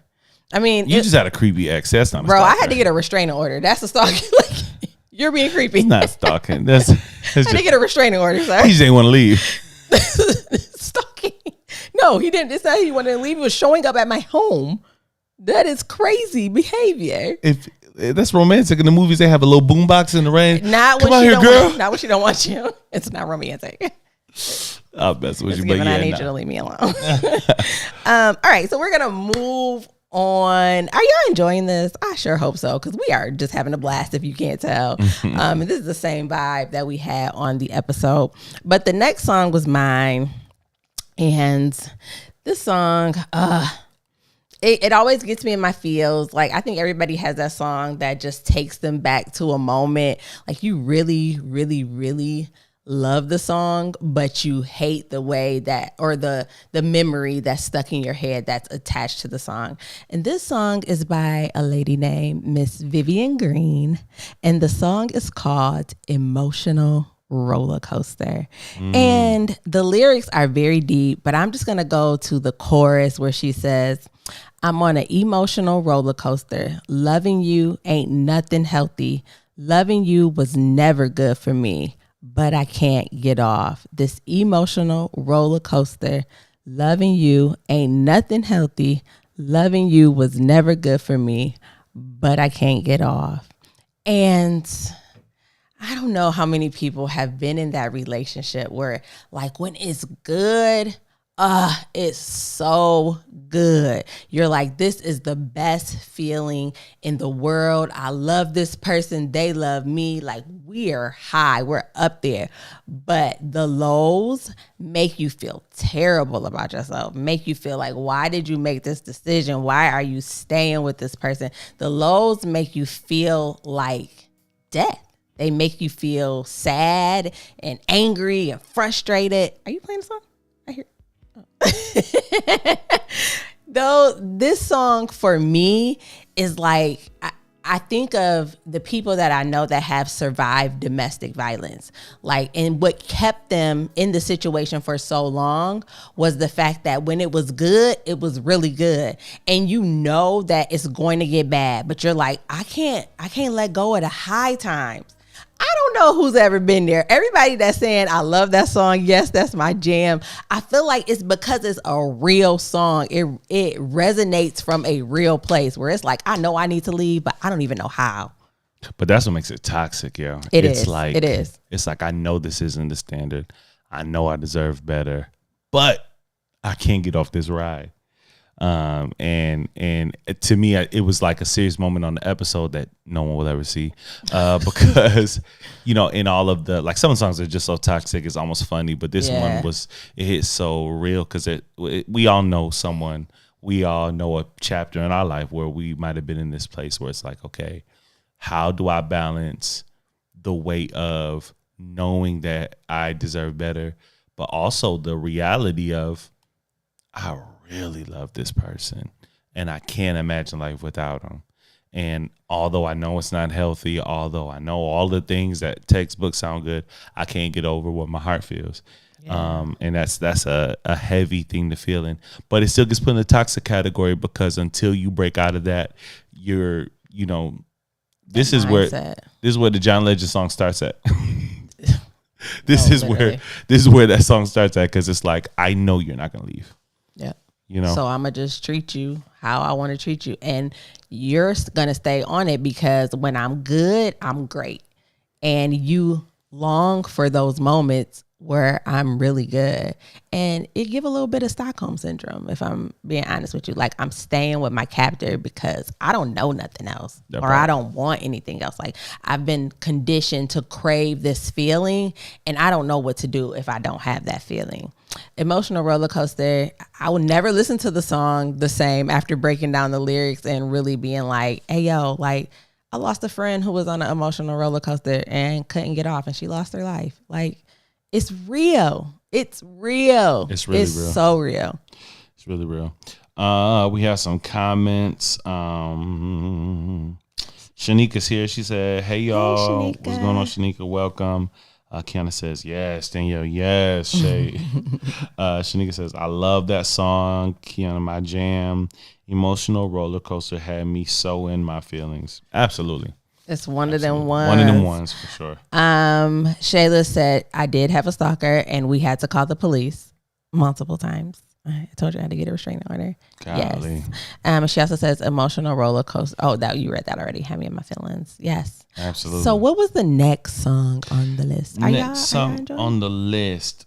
I mean, you just had a creepy ex. That's not a bro. stalker. I had to get a restraining order. That's a stalking. Like, you're being creepy. It's not stalking. That's I had to get a restraining order, sir. He just didn't want to leave. Stalking. No, he didn't. It's not he wanted to leave. He was showing up at my home. That is crazy behavior. If that's romantic in the movies, they have a little boombox in the rain. Not Come when out she here, don't girl. Want, not when she don't want you. It's not romantic. I'll mess with Just you, but yeah, I need you to leave me alone. All right, so we're gonna move on. Are y'all enjoying this? I sure hope so, because we are just having a blast. If you can't tell, and this is the same vibe that we had on the episode. But the next song was mine, and this song, it always gets me in my feels. Like, I think everybody has that song that just takes them back to a moment. Like, you really, really, really love the song, but you hate the way that, or the memory that's stuck in your head that's attached to the song. And this song is by a lady named Miss Vivian Green, and the song is called Emotional Roller Coaster. And the lyrics are very deep, but I'm just gonna go to the chorus where she says, I'm on an emotional roller coaster. Loving you ain't nothing healthy. Loving you was never good for me, but I can't get off this emotional roller coaster. Loving you ain't nothing healthy. Loving you was never good for me, but I can't get off. And I don't know how many people have been in that relationship where like when it's good, it's so good. You're like, this is the best feeling in the world. I love this person. They love me. Like we're high. We're up there. But the lows make you feel terrible about yourself. Make you feel like, why did you make this decision? Why are you staying with this person? The lows make you feel like death. They make you feel sad and angry and frustrated. Are you playing the song? I hear. Though this song for me is like, I think of the people that I know that have survived domestic violence. Like, and what kept them in the situation for so long was the fact that when it was good, it was really good. And you know that it's going to get bad, but you're like, I can't let go of the high times. I don't know who's ever been there. Everybody that's saying, I love that song. Yes, that's my jam. I feel like it's because it's a real song. It resonates from a real place where it's like, I know I need to leave, but I don't even know how. But that's what makes it toxic, yo. It is. It's like, I know this isn't the standard. I know I deserve better, but I can't get off this ride. And to me, it was like a serious moment on the episode that no one will ever see, because, you know, in all of the, like some of the songs are just so toxic, it's almost funny, but this one it hit so real because we all know someone, we all know a chapter in our life where we might have been in this place where it's like, okay, how do I balance the weight of knowing that I deserve better, but also the reality of I really love this person and I can't imagine life without them. And although I know it's not healthy, although I know all the things that textbooks sound good, I can't get over what my heart feels. Yeah. And that's a heavy thing to feel in, but it still gets put in the toxic category because until you break out of that, this is where the John Legend song starts at. This is where that song starts at, because it's like, I know you're not gonna leave. Yeah. You know, so I'm gonna just treat you how I want to treat you, and you're gonna stay on it because when I'm good, I'm great, and you long for those moments where I'm really good. And it give a little bit of Stockholm syndrome, if I'm being honest with you. Like, I'm staying with my captor because I don't know nothing else, or I don't want anything else. Like, I've been conditioned to crave this feeling, and I don't know what to do if I don't have that feeling. Emotional Roller Coaster, I will never listen to the song the same after breaking down the lyrics and really being like, hey, yo, like, I lost a friend who was on an emotional roller coaster and couldn't get off, and she lost her life. Like, it's real. It's real. It's really real. So real. It's really real. We have some comments. Shanika's here. She said, hey, y'all. Hey, what's going on, Shanika? Welcome. Kiana says, yes. Danielle, yes. Shay. Shanika says, I love that song. Kiana, my jam. Emotional Roller Coaster had me so in my feelings. Absolutely. It's one of them ones. One of them ones for sure. Shayla said, I did have a stalker and we had to call the police multiple times. I told you I had to get a restraining order. Golly. Yes. She also says emotional roller coaster. Oh, that you read that already. Had me in my feelings. Yes. Absolutely. So what was the next song on the list? Next song on the list.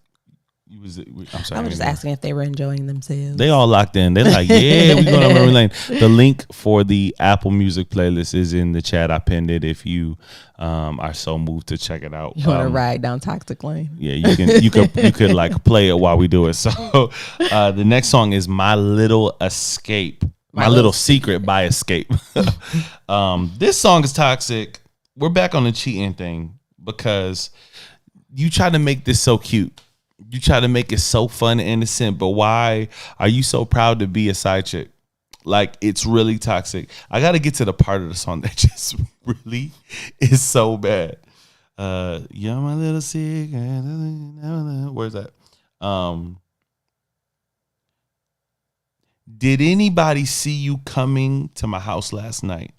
I'm sorry. I was just asking if they were enjoying themselves. They all locked in. They're like, yeah, we're going to memory lane. The link for the Apple Music playlist is in the chat. I pinned it if you are so moved to check it out. You want to ride down Toxic Lane? Yeah, you could like play it while we do it. So the next song is My Little Escape. My Little Secret by Escape. This song is toxic. We're back on the cheating thing because you try to make this so cute. You try to make it so fun and innocent, but why are you so proud to be a side chick? Like, it's really toxic. I got to get to the part of the song that just really is so bad. You're my little secret. Where's that? Did anybody see you coming to my house last night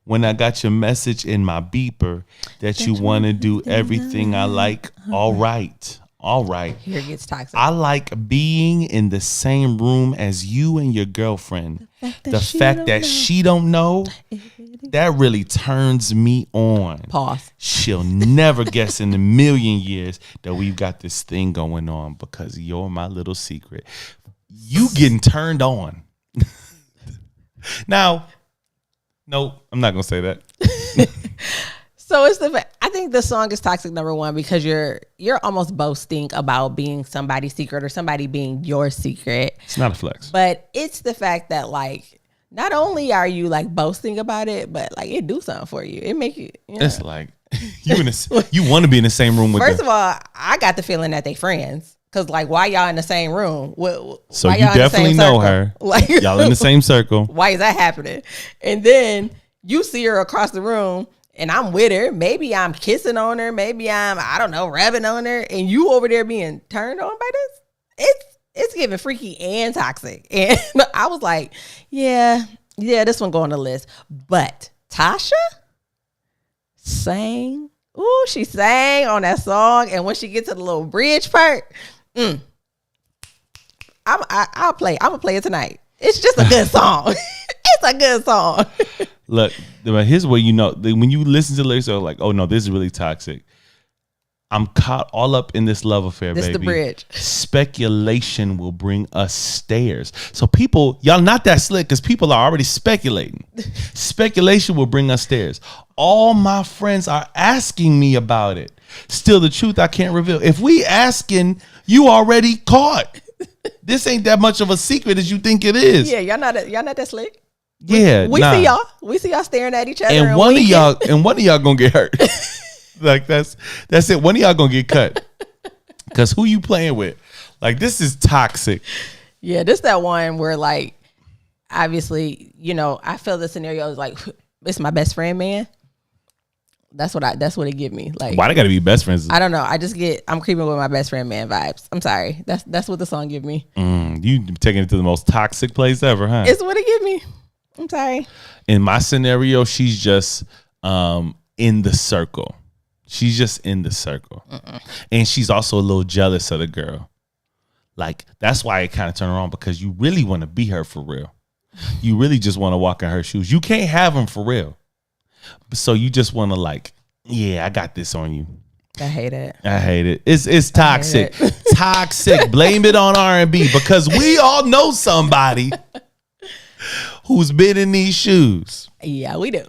when I got your message in my beeper that you want to do everything I like? All right. All right. Here it gets toxic. I like being in the same room as you and your girlfriend. The fact that she don't know, that really turns me on. Pause. She'll never guess in a million years that we've got this thing going on because you're my little secret. You getting turned on. Now, no, I'm not going to say that. So it's I think the song is toxic, number one, because you're almost boasting about being somebody's secret or somebody being your secret. It's not a flex. But it's the fact that, like, not only are you like boasting about it, but like it do something for you. It make you, you know. It's like you want to be in the same room with them. First of all, I got the feeling that they friends. Cause like, why y'all in the same room? So why you y'all definitely in the same know circle? her. Like, y'all in the same circle. Why is that happening? And then you see her across the room and I'm with her. Maybe I'm kissing on her. Maybe I don't know, rubbing on her. And you over there being turned on by this. It's giving freaky and toxic. And I was like, yeah, this one go on the list. But Tasha sang. Ooh, she sang on that song. And when she gets to the little bridge part, I'll play. I'm gonna play it tonight. It's just a good song. It's a good song. Look, here's what you know. When you listen to the lyrics, you're like, oh no, this is really toxic. I'm caught all up in this love affair, this baby. The bridge. Speculation will bring us stares. So people, y'all not that slick because people are already speculating. Speculation will bring us stares. All my friends are asking me about it. Still, the truth I can't reveal. If we asking, you already caught. This ain't that much of a secret as you think it is. Yeah, y'all not that slick. Yeah, we see y'all. We see y'all staring at each other. And one of y'all gonna get hurt. Like that's it. One of y'all gonna get cut. Cause who you playing with? Like this is toxic. Yeah, this that one where like obviously, you know, I feel the scenario is like it's my best friend, man. That's what it give me. Like, why they gotta be best friends? I don't know. I'm creeping with my best friend man vibes. I'm sorry. That's what the song give me. You taking it to the most toxic place ever, huh? It's what it give me. I'm sorry. In my scenario, she's just in the circle. She's just in the circle. And she's also a little jealous of the girl. Like, that's why it kind of turned her on, because you really want to be her for real. You really just want to walk in her shoes. You can't have them for real. So you just want to like, yeah, I got this on you. I hate it. It's toxic. Toxic. Blame it on R&B, because we all know somebody who's been in these shoes. Yeah, we do.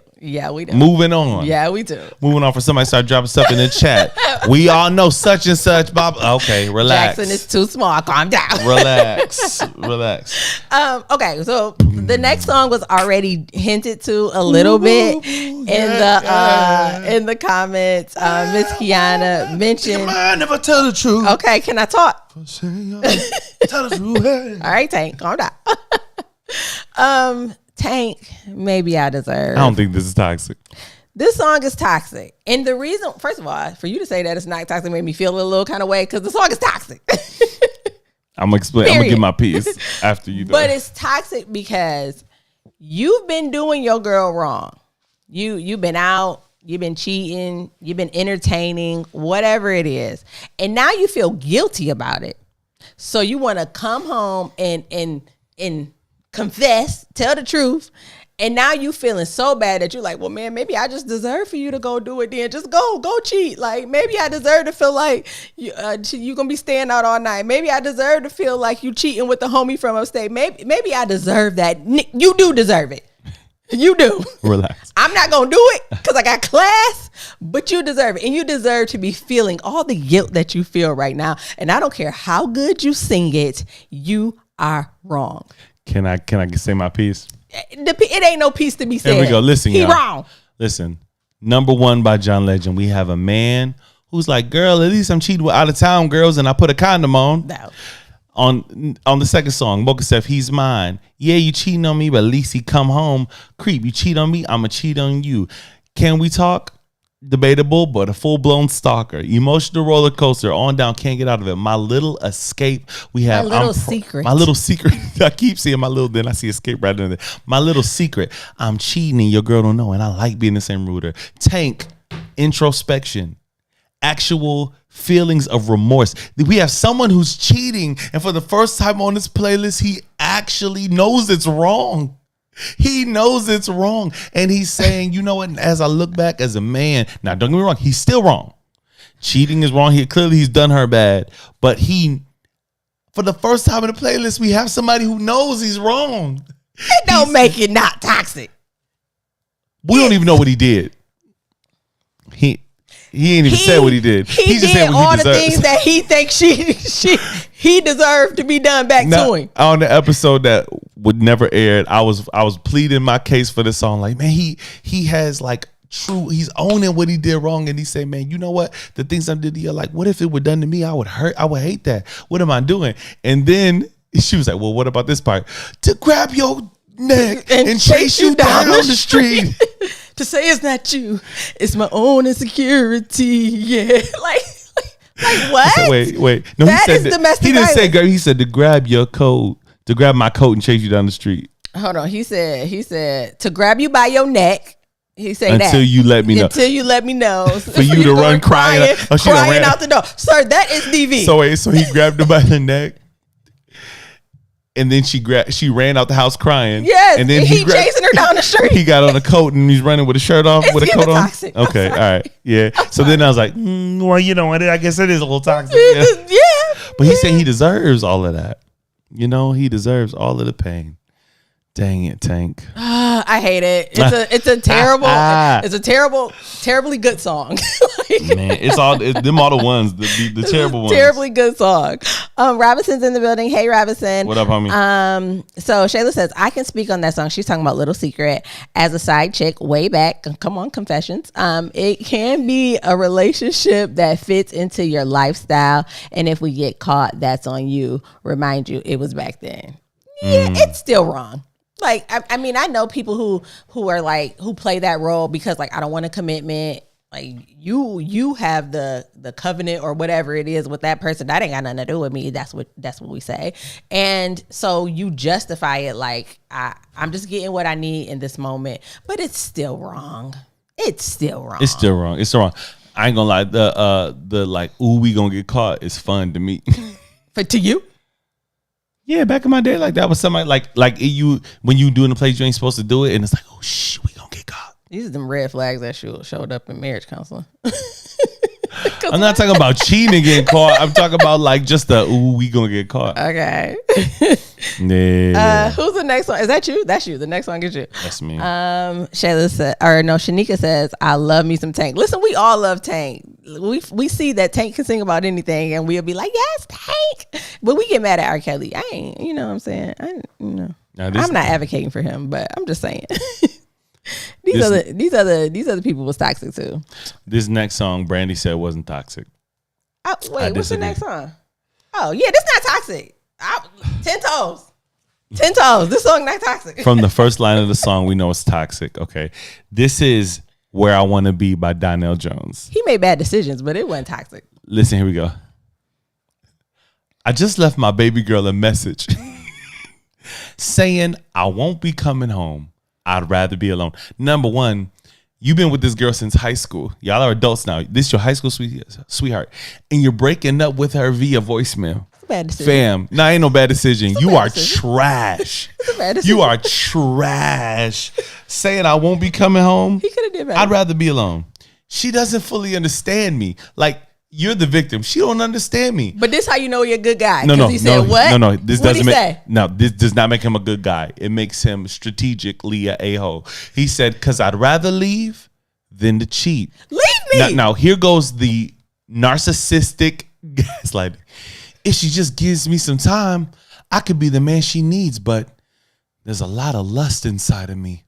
Moving on. Yeah, we do. Moving on for somebody start dropping stuff in the chat. We all know such and such. Bob. Okay, relax. Jackson is too small. Calm down. Relax. Okay, so the next song was already hinted to a little bit in the comments. Miss Kiana mentioned. I never tell the truth. Okay, can I talk? Tell the truth. All right, Tank, calm down. Tank, maybe I deserve. I don't think this is toxic. This song is toxic. And the reason, first of all, for you to say that it's not toxic made me feel a little kind of way, because the song is toxic. I'm going to explain. I'm going to give my piece after you do. But it's toxic because you've been doing your girl wrong. You've been out, you've been cheating, you've been entertaining, whatever it is. And now you feel guilty about it. So you want to come home and confess, tell the truth, and now you feeling so bad that you're like, well, man, maybe I just deserve for you to go do it then. Just go cheat. Like, maybe I deserve to feel like you're going to be staying out all night. Maybe I deserve to feel like you cheating with the homie from upstate. Maybe I deserve that. You do deserve it. You do. Relax. I'm not going to do it because I got class, but you deserve it. And you deserve to be feeling all the guilt that you feel right now. And I don't care how good you sing it, you are wrong. Can I say my piece? It ain't no piece to be said. Here we go. Listen, he y'all. wrong. Listen, number one by John Legend. We have a man who's like, girl, at least I'm cheating with out of town girls, and I put a condom on. No. On the second song, Mocha Steph, he's mine. Yeah, you cheating on me, but at least he come home. Creep, you cheat on me, I'ma cheat on you. Can we talk? Debatable, but a full-blown stalker. Emotional roller coaster, on down, can't get out of it. My little escape. We have my little secret. My little secret. I keep seeing my little, then I see escape right in there. My little secret. I'm cheating and your girl don't know, and I like being in the same room with her. Tank, introspection. actual feelings of remorse. We have someone who's cheating, and for the first time on this playlist, he actually knows it's wrong. He knows it's wrong. And he's saying, you know what, as I look back as a man, now don't get me wrong, he's still wrong. Cheating is wrong. He's done her bad. But for the first time in the playlist, we have somebody who knows he's wrong. It don't make it not toxic. We don't even know what he did. He ain't even said what he did. He just did all the things that he thinks he deserved to be done back to him. On the episode that would never air, I was pleading my case for this song. Like, man, he has like he's owning what he did wrong, and he say, man, you know what? The things I did to you, like, what if it were done to me? I would hate that. What am I doing? And then she was like, well, what about this part? To grab your neck and chase you down the street. To say it's not you, it's my own insecurity. Yeah, like what? Wait. No, that is domestic. He didn't say grab. He said to grab your coat, to grab my coat and chase you down the street. Hold on. He said to grab you by your neck. He said until you let me know. Until you let me know. For you to run crying out the door. Sir, that is DV. So he grabbed her by the neck. And then she ran out the house crying. Yes, and then he chasing her down the street. He got on a coat and he's running with a shirt off, with a coat on. Toxic. Okay, all right, yeah. So then I was like, well, you know what? I guess it is a little toxic. Yeah. But he's saying he deserves all of that. You know, he deserves all of the pain. Dang it, Tank. I hate it. It's a terribly good song. Man, it's them all the ones, the terrible ones. Terribly good song. Robinson's in the building. Hey, Robinson. What up, homie? So Shayla says, I can speak on that song. She's talking about Little Secret as a side chick way back. Come on, confessions. It can be a relationship that fits into your lifestyle. And if we get caught, that's on you. Remind you, it was back then. Yeah, it's still wrong. Like, I mean, I know people who are like, who play that role because like, I don't want a commitment. Like you have the covenant or whatever it is with that person. That ain't got nothing to do with me. That's what we say. And so you justify it like I'm just getting what I need in this moment. But it's still wrong. It's still wrong. I ain't gonna lie. The like, ooh, we gonna get caught is fun to me. To you? Yeah, back in my day, like that was somebody like you when you doing the place you ain't supposed to do it, and it's like, oh shit, we gonna get caught. These are them red flags that showed up in marriage counseling. I'm not talking about cheating and getting caught. I'm talking about like just we gonna get caught. Okay. Yeah. Who's the next one? Is that you? That's you. The next one is you. That's me. Shanika says, I love me some Tank. Listen, we all love Tank. We see that Tank can sing about anything and we'll be like, yes, Tank. But we get mad at R. Kelly. I ain't, you know what I'm saying? I'm not advocating for him, but I'm just saying. These other people was toxic too. This next song, Brandy said wasn't toxic. What's the next song? Oh yeah, this not toxic. 10 toes. 10 toes. This song not toxic. From the first line of the song, we know it's toxic. Okay, this is Where I Want to Be by Donnell Jones. He made bad decisions, but it wasn't toxic. Listen, here we go. I just left my baby girl a message saying I won't be coming home. I'd rather be alone. Number one, you've been with this girl since high school. Y'all are adults now. This is your high school sweetheart. And you're breaking up with her via voicemail. It's a bad decision. Fam, nah, ain't no bad decision. You are trash. It's a bad decision. You are trash. Saying I won't be coming home. He could have did better. I'd rather be alone. She doesn't fully understand me. Like, you're the victim. She don't understand me. But this how you know you're a good guy. No. He said what? No. This What'd doesn't he say? No, this does not make him a good guy. It makes him strategically a a-hole. He said, because I'd rather leave than to cheat. Leave me. Now here goes the narcissistic gaslighting. If she just gives me some time, I could be the man she needs, but there's a lot of lust inside of me.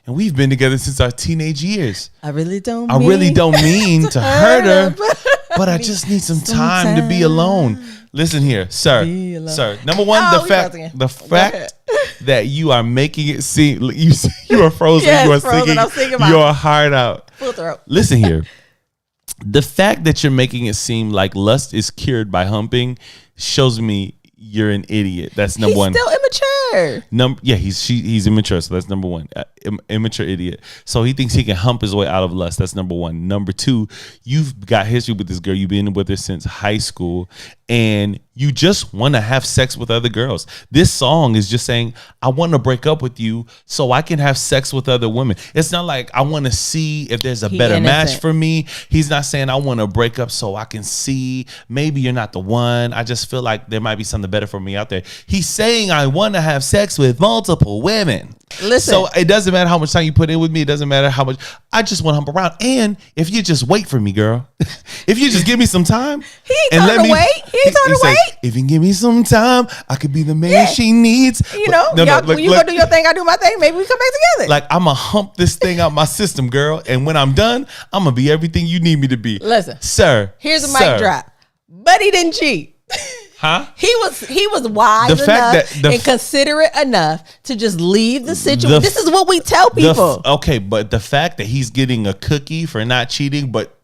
And we've been together since our teenage years. I really don't mean to hurt her. But I just need some time to be alone. Listen here, sir. Number one, the fact that you are making it seem you are frozen. Yes, you are singing your heart out. Full throat. Listen here. The fact that you're making it seem like lust is cured by humping shows me you're an idiot. That's number one. He's still immature. He's immature. So that's number one. immature idiot. So he thinks he can hump his way out of lust. That's number one. Number two, you've got history with this girl. You've been with her since high school, and you just want to have sex with other girls. This song is just saying, I want to break up with you so I can have sex with other women. It's not like I want to see if there's a better match for me. He's not saying I want to break up so I can see maybe you're not the one. I just feel like there might be something better for me out there. He's saying I want to have sex with multiple women. Listen. So it doesn't matter how much time you put in with me. It doesn't matter how much. I just want to hump around. And if you just wait for me, girl, if you just give me some time. He ain't telling her to wait. He ain't telling her to wait. If you give me some time, I could be the man she needs. You know, when you go do your thing, I do my thing. Maybe we come back together. Like, I'm going to hump this thing out my system, girl. And when I'm done, I'm going to be everything you need me to be. Listen. Sir. Here's a mic drop. But he didn't cheat. Huh? He was wise enough and considerate enough to just leave the situation. This is what we tell people. Okay, but the fact that he's getting a cookie for not cheating, but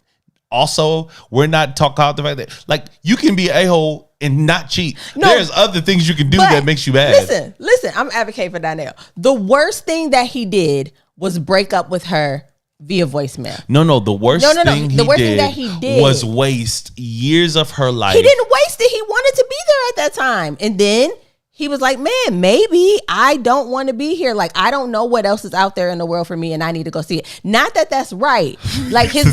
also we're not talking about the fact that, like, you can be an a-hole and not cheat. No, there's other things you can do that makes you bad. Listen, I'm advocating for Donnell. The worst thing that he did was break up with her via voicemail. No. The worst thing he did was waste years of her life. He didn't waste it. He wanted to be there at that time. And then he was like, man, maybe I don't want to be here. Like, I don't know what else is out there in the world for me, and I need to go see it. Not that that's right. Like, his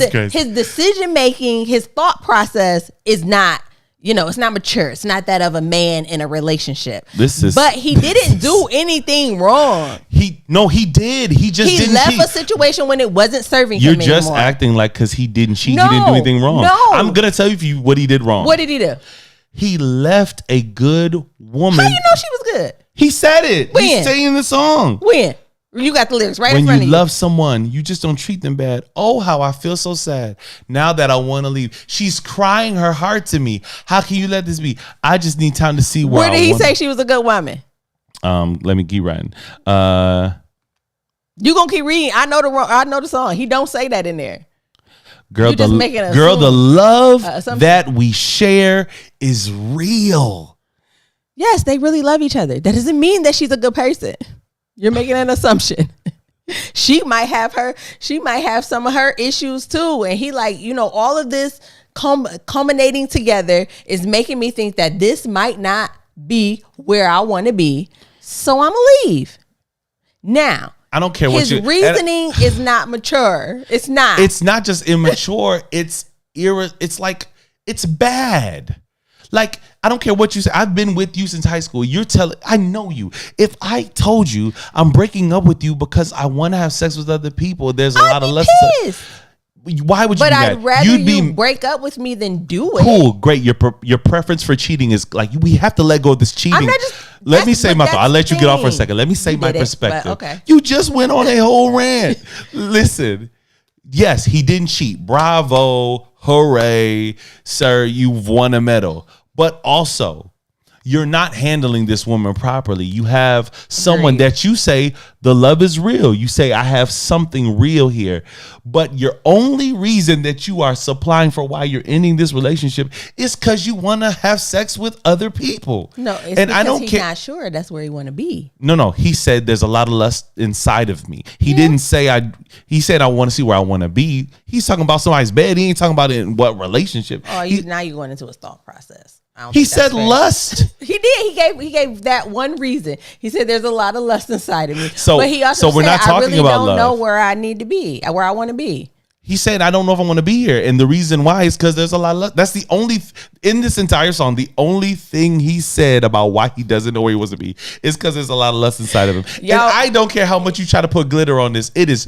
decision making, his thought process is not, it's not mature. It's not that of a man in a relationship. But he didn't do anything wrong. He did. He didn't left cheat. A situation when it wasn't serving him anymore. You're just acting like because he didn't cheat, he didn't do anything wrong. No. I'm going to tell you what he did wrong. What did he do? He left a good woman. How you know she was good? He said it. When? He's saying the song. When? You got the lyrics right in front of you. When you love someone, you just don't treat them bad. Oh, how I feel so sad. Now that I want to leave. She's crying her heart to me. How can you let this be? I just need time to see where did he say she was a good woman? Let me keep writing. You gonna keep reading. I know the song. He don't say that in there. Girl, the love that we share is real. Yes, they really love each other. That doesn't mean that she's a good person. You're making an assumption. She might have some of her issues too. And he all of this culminating together is making me think that this might not be where I want to be. So I'm going to leave. Now, I don't care his reasoning is not mature. It's not. It's not just immature. It's bad. Like, I don't care what you say. I've been with you since high school. I know you. If I told you I'm breaking up with you because I want to have sex with other people, there's a lot of lessons. Why would you do that? But I'd rather you break up with me than do it. Cool, great. Your preference for cheating is like, we have to let go of this cheating. I'm not just, let me say my thought. I'll let you get off for a second. Let me say my perspective. Okay. You just went on a whole rant. Listen. Yes, he didn't cheat. Bravo. Hooray. Sir, you've won a medal. But also, you're not handling this woman properly. You have someone that you say the love is real. You say, I have something real here. But your only reason that you are supplying for why you're ending this relationship is because you want to have sex with other people. No, it's because he's not sure that's where he want to be. No. He said there's a lot of lust inside of me. He didn't say he said I want to see where I want to be. He's talking about somebody's bed. He ain't talking about it in what relationship. Oh, now you're going into his thought process. He said lust. He did. He gave that one reason. He said there's a lot of lust inside of me. But he also we're said, not talking I really about don't love. know where I need to be, where I want to be. He said, I don't know if I want to be here. And the reason why is because there's a lot of lust. That's the only, in this entire song, the only thing he said about why he doesn't know where he wants to be is because there's a lot of lust inside of him. And I don't care how much you try to put glitter on this. It is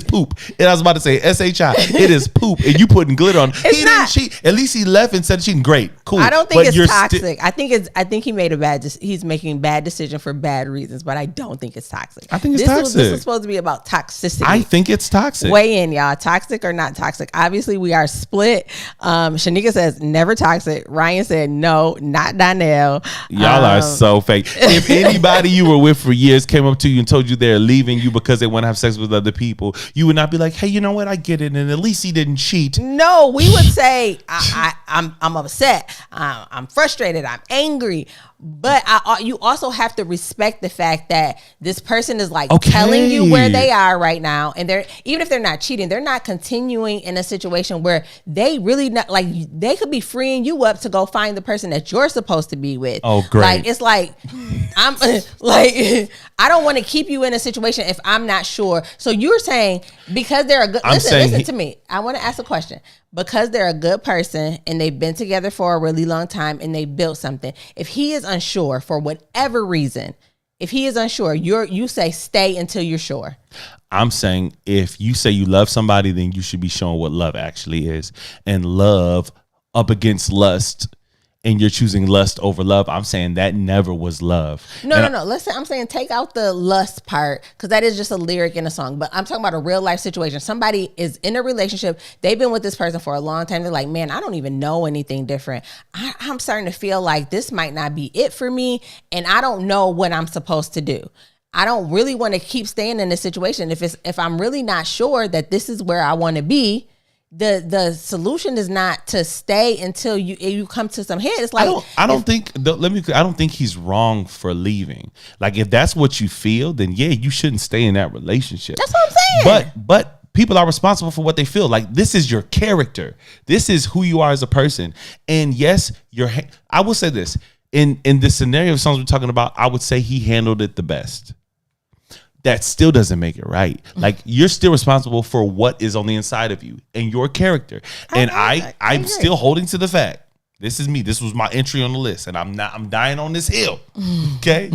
poop. And I was about to say SHI. It is poop. And you putting glitter on. He didn't cheat. At least he left instead of cheating. Great. Cool. I don't think it's toxic. I think he made he's making bad decision for bad reasons, but I don't think it's toxic. I think it's toxic. This is supposed to be about toxicity. I think it's toxic. Weigh in, y'all. Toxic or not toxic? Obviously, we are split. Shanika says never toxic. Ryan said no, not Donnell. Y'all are so fake. If anybody you were with for years came up to you and told you they're leaving you because they want to have sex with other people, you would not be like, hey, you know what? I get it. And at least he didn't cheat. No, we would say, I'm upset. I'm frustrated. I'm angry. But you also have to respect the fact that this person is like Okay. telling you where they are right now, and they're, even if they're not cheating, they're not continuing in a situation where they really not, like, they could be freeing you up to go find the person that you're supposed to be with. Oh, great. Like, it's like, I'm like, I don't want to keep you in a situation if I'm not sure. So you're saying because they're a good, listen to me. I want to ask a question. Because they're a good person and they've been together for a really long time and they built something. If he is unsure for whatever reason, if he is unsure, you say stay until you're sure. I'm saying if you say you love somebody, then you should be showing what love actually is. And love up against lust, and you're choosing lust over love, I'm saying that never was love. No. Listen, I'm saying take out the lust part, because that is just a lyric in a song. But I'm talking about a real life situation. Somebody is in a relationship. They've been with this person for a long time. They're like, man, I don't even know anything different. I'm starting to feel like this might not be it for me. And I don't know what I'm supposed to do. I don't really want to keep staying in this situation. If I'm really not sure that this is where I want to be, the solution is not to stay until you come to some head. It's like I don't think he's wrong for leaving. Like, if that's what you feel, then yeah, you shouldn't stay in that relationship. That's what I'm saying. But people are responsible for what they feel. Like, this is your character. This is who you are as a person. And yes, I will say this. In the scenario of songs we're talking about, I would say he handled it the best. That still doesn't make it right. Like, you're still responsible for what is on the inside of you and your character. And I'm still holding to the fact, this is me. This was my entry on the list, and I'm dying on this hill. Okay.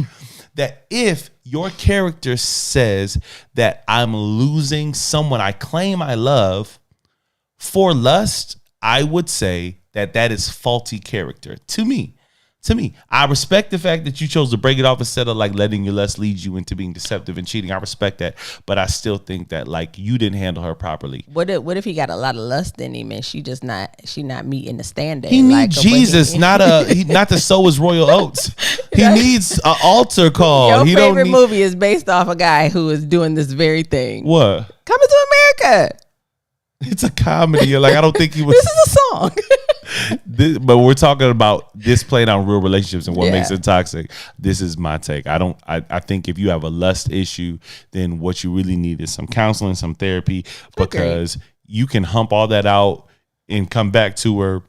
That if your character says that I'm losing someone I claim I love for lust, I would say that is faulty character to me. I respect the fact that you chose to break it off instead of like letting your lust lead you into being deceptive and cheating. I respect that, but I still think that like you didn't handle her properly. What if he got a lot of lust in him and she not meeting the standard? He needs Jesus, not to sow his royal oats. He needs an altar call. Your favorite movie is based off a guy who is doing this very thing. What? Coming to America. It's a comedy. Like, I don't think he was. This is a song. But we're talking about this playing out real relationships and what makes it toxic. This is my take. I think if you have a lust issue, then what you really need is some counseling, some therapy, because you can hump all that out and come back to her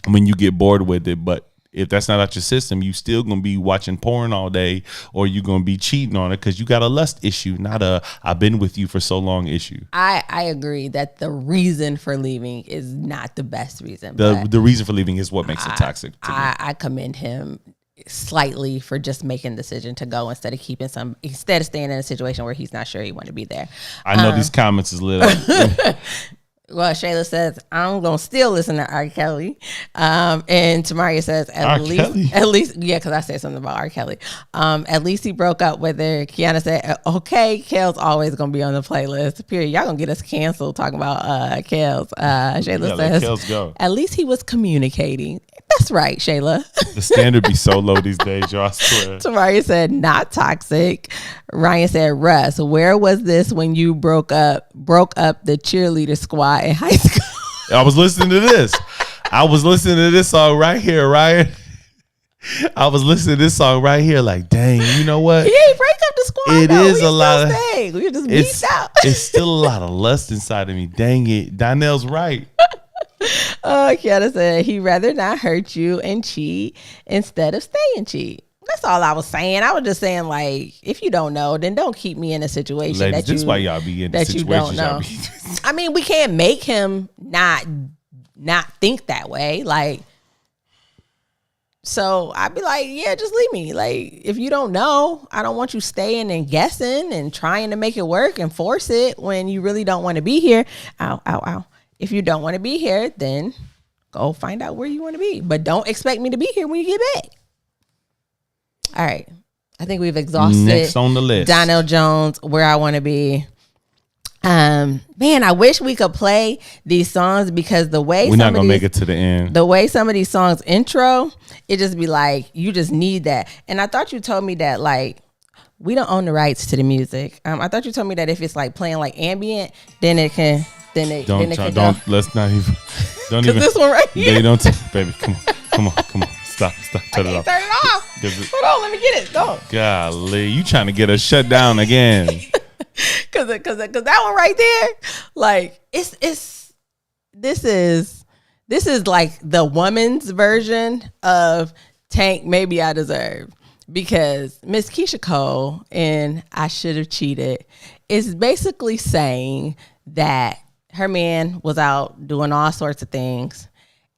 when you get bored with it. But if that's not out your system, you still gonna be watching porn all day, or you're gonna be cheating on it because you got a lust issue, not a I've been with you for so long issue. I agree that the reason for leaving is not the best reason. The reason for leaving is what makes it toxic to me. I commend him slightly for just making the decision to go instead of staying in a situation where he's not sure he want to be there. I know these comments is lit up. Well, Shayla says, I'm going to still listen to R. Kelly. And Tamaria says, at least, yeah, because I said something about R. Kelly. At least he broke up with her. Kiana said, okay, Kel's always going to be on the playlist. Period. Y'all going to get us canceled talking about Kel's. Shayla says, at least he was communicating. That's right, Shayla. The standard be so low these days, y'all, I swear. Tamaria said, not toxic. Ryan said, Russ, where was this when you broke up the cheerleader squad in high school? I was listening to this. Song right here, Ryan. I was listening to this song right here, like, dang, you know what? He ain't break up the squad. It is a lot of. We just beat out. It's still a lot of lust inside of me. Dang it, Donnell's right. Kiana said he'd rather not hurt you and cheat instead of stay and cheat. That's all I was saying. I was just saying, like, if you don't know, then don't keep me in a situation. Ladies, this is why y'all be in the situations y'all be. I mean, we can't make him not think that way. Like, so I'd be like, yeah, just leave me. Like, if you don't know, I don't want you staying and guessing and trying to make it work and force it when you really don't want to be here. Ow, ow, ow. If you don't want to be here, then go find out where you want to be. But don't expect me to be here when you get back. All right. I think we've exhausted next on the list. Donell Jones, Where I Want to Be. Man, I wish we could play these songs because the way we're not gonna make it to the end. The way some of these songs intro, it just be like you just need that. And I thought you told me that like we don't own the rights to the music. I thought you told me that if it's like playing like ambient, then it can. Let's not even. Don't even. This one right here. They don't. Baby, come on. Stop. Turn it off. Turn it off. Hold on, let me get it. Go. Golly, you trying to get us shut down again? Cause that one right there, like this is like the woman's version of Tank. Maybe I deserve, because Miss Keisha Cole in I Should Have Cheated is basically saying that her man was out doing all sorts of things,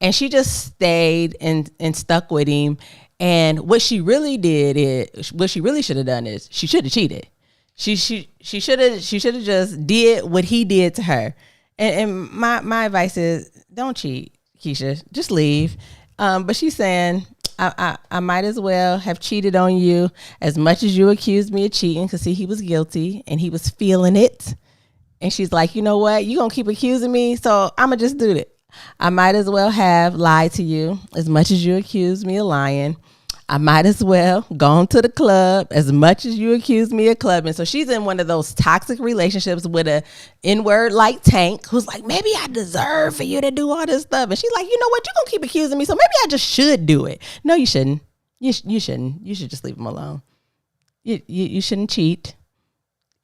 and she just stayed and stuck with him. And what she really should have done is she should have cheated. She should have just did what he did to her. And my advice is, don't cheat, Keisha. Just leave. But she's saying, I might as well have cheated on you as much as you accused me of cheating, because see, he was guilty and he was feeling it. And she's like, you know what? You're going to keep accusing me, so I'm going to just do it. I might as well have lied to you as much as you accused me of lying. I might as well gone to the club as much as you accused me of clubbing. So she's in one of those toxic relationships with a N-word like Tank, who's like, maybe I deserve for you to do all this stuff. And she's like, you know what? You're going to keep accusing me, so maybe I just should do it. No, you shouldn't. You shouldn't. You should just leave him alone. You shouldn't cheat.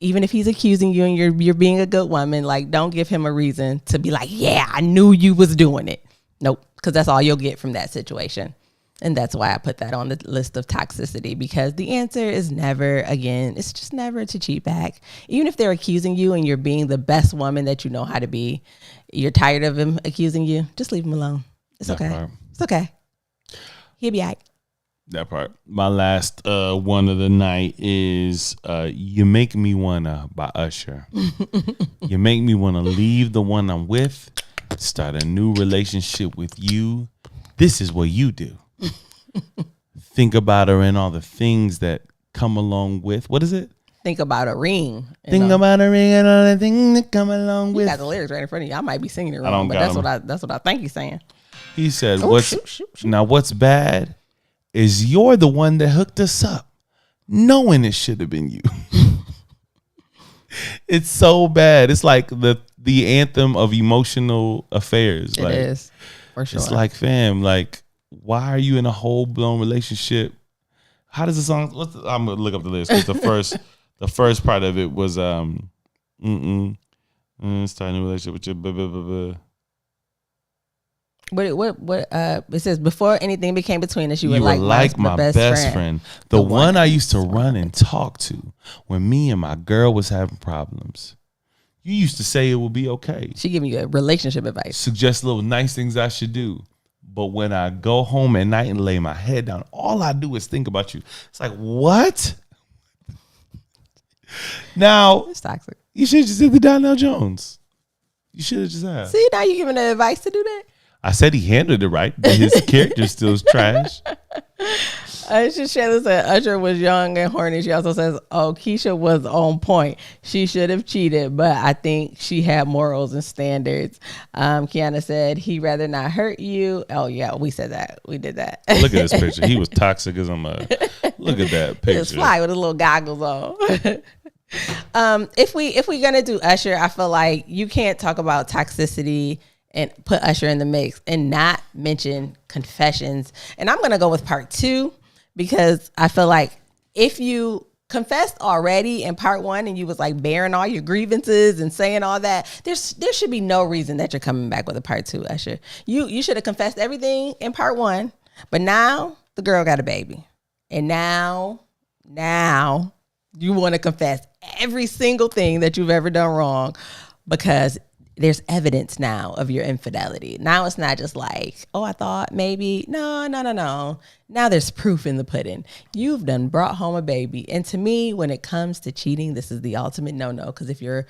Even if he's accusing you and you're being a good woman, like, don't give him a reason to be like, yeah, I knew you was doing it. Nope, because that's all you'll get from that situation. And that's why I put that on the list of toxicity, because the answer is never, again, it's just never to cheat back. Even if they're accusing you and you're being the best woman that you know how to be, you're tired of him accusing you, just leave him alone. It's okay. Part. It's okay. He'll be all right. That part. My last one of the night is You Make Me Wanna by Usher. You make me wanna leave the one I'm with, start a new relationship with you. This is what you do. Think about her and all the things that come along with. What is it? Think about a ring. Think about a ring and all the things that come along with. You got the lyrics right in front of you. I might be singing it wrong, but that's what I think he's saying. He said, Now what's bad is you're the one that hooked us up, knowing it should have been you. It's so bad. It's like the anthem of emotional affairs. It is, for sure. It's like, fam, like, why are you in a whole blown relationship? How does the song? I'm gonna look up the list, because the first part of it was starting a relationship with you. Blah, blah, blah, blah. What it says, before anything became between us, you were like my best friend. The one I used to run and talk to when me and my girl was having problems. You used to say it would be okay. She giving you a relationship advice. Suggest little nice things I should do. But when I go home at night and lay my head down, all I do is think about you. It's like, what? Now, it's toxic. You should have just did the Donnell Jones. You should have just had. See, now you're giving the advice to do that? I said he handled it right, but his character still is trash. Shayla said Usher was young and horny. She also says, Keisha was on point. She should have cheated, but I think she had morals and standards. Kiana said, he'd rather not hurt you. Oh, yeah, we said that. We did that. Look at this picture. He was toxic as a mud. Look at that picture. He was fly with his little goggles on. If we're going to do Usher, I feel like you can't talk about toxicity and put Usher in the mix and not mention Confessions. And I'm going to go with part 2, because I feel like if you confessed already in part 1 and you was like bearing all your grievances and saying all that, there should be no reason that you're coming back with a part 2, Usher. You should have confessed everything in part 1, but now the girl got a baby. And now you want to confess every single thing that you've ever done wrong, because there's evidence now of your infidelity. Now it's not just like, I thought maybe. No. Now there's proof in the pudding. You've done brought home a baby. And to me, when it comes to cheating, this is the ultimate no-no. Because if you're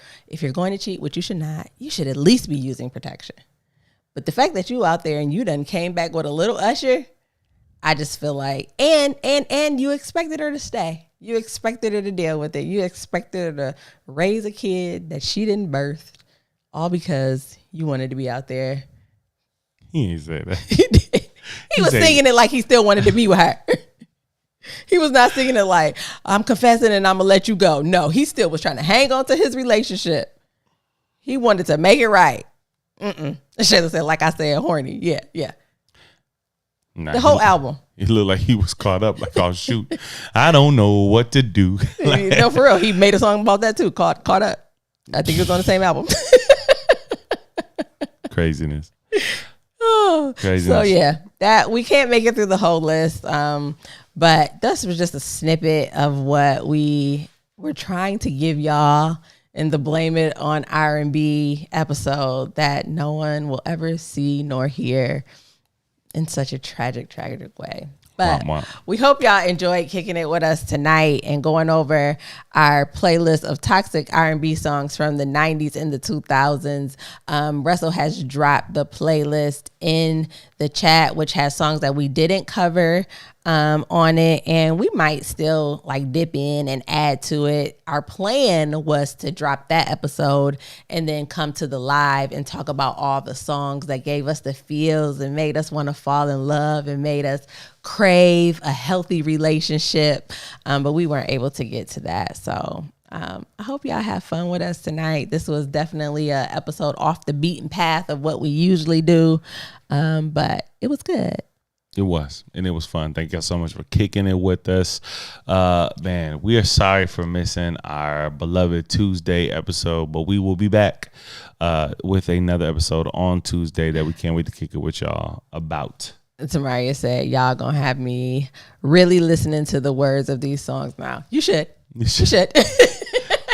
going to cheat, which you should not, you should at least be using protection. But the fact that you out there and you done came back with a little Usher, I just feel like, and you expected her to stay. You expected her to deal with it. You expected her to raise a kid that she didn't birth. All because you wanted to be out there. He didn't say that. He did. He was singing it like he still wanted to be with her. He was not singing it like, I'm confessing and I'm going to let you go. No, he still was trying to hang on to his relationship. He wanted to make it right. Shayla said, like I said, horny. Yeah. Nah, the whole album. He looked like he was caught up. Like, oh shoot, I don't know what to do. No, for real. He made a song about that too. Caught up. I think it was on the same album. Craziness. Craziness. So yeah, that we can't make it through the whole list. But this was just a snippet of what we were trying to give y'all in the Blame It on R&B episode that no one will ever see nor hear in such a tragic way. But we hope y'all enjoyed kicking it with us tonight and going over our playlist of toxic R&B songs from the 90s and the 2000s. Russell has dropped the playlist in the chat, which has songs that we didn't cover on it, and we might still like dip in and add to it. Our plan was to drop that episode and then come to the live and talk about all the songs that gave us the feels and made us want to fall in love and made us crave a healthy relationship, but we weren't able to get to that. So I hope y'all have fun with us tonight. This was definitely an episode off the beaten path of what we usually do, but it was good. It was, and it was fun. Thank y'all so much for kicking it with us. Man, we are sorry for missing our beloved Tuesday episode, but we will be back with another episode on Tuesday that we can't wait to kick it with y'all about. Tamaria said, y'all gonna have me really listening to the words of these songs now. You should. You should.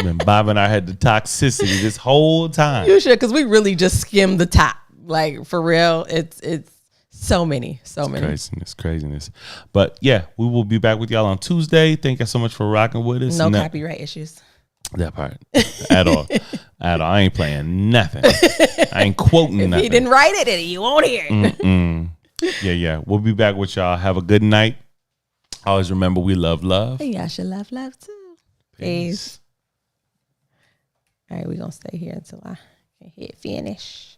Been bobbing our head to toxicity this whole time. You should, because we really just skimmed the top. Like, for real, it's so many. Craziness. But yeah, we will be back with y'all on Tuesday. Thank you so much for rocking with us. No copyright issues. That part. At all. I ain't playing nothing. I ain't quoting if nothing. He didn't write it, you won't hear it. Yeah. We'll be back with y'all. Have a good night. Always remember, we love. And y'all should love too. Peace. All right, we're going to stay here until I can hit finish.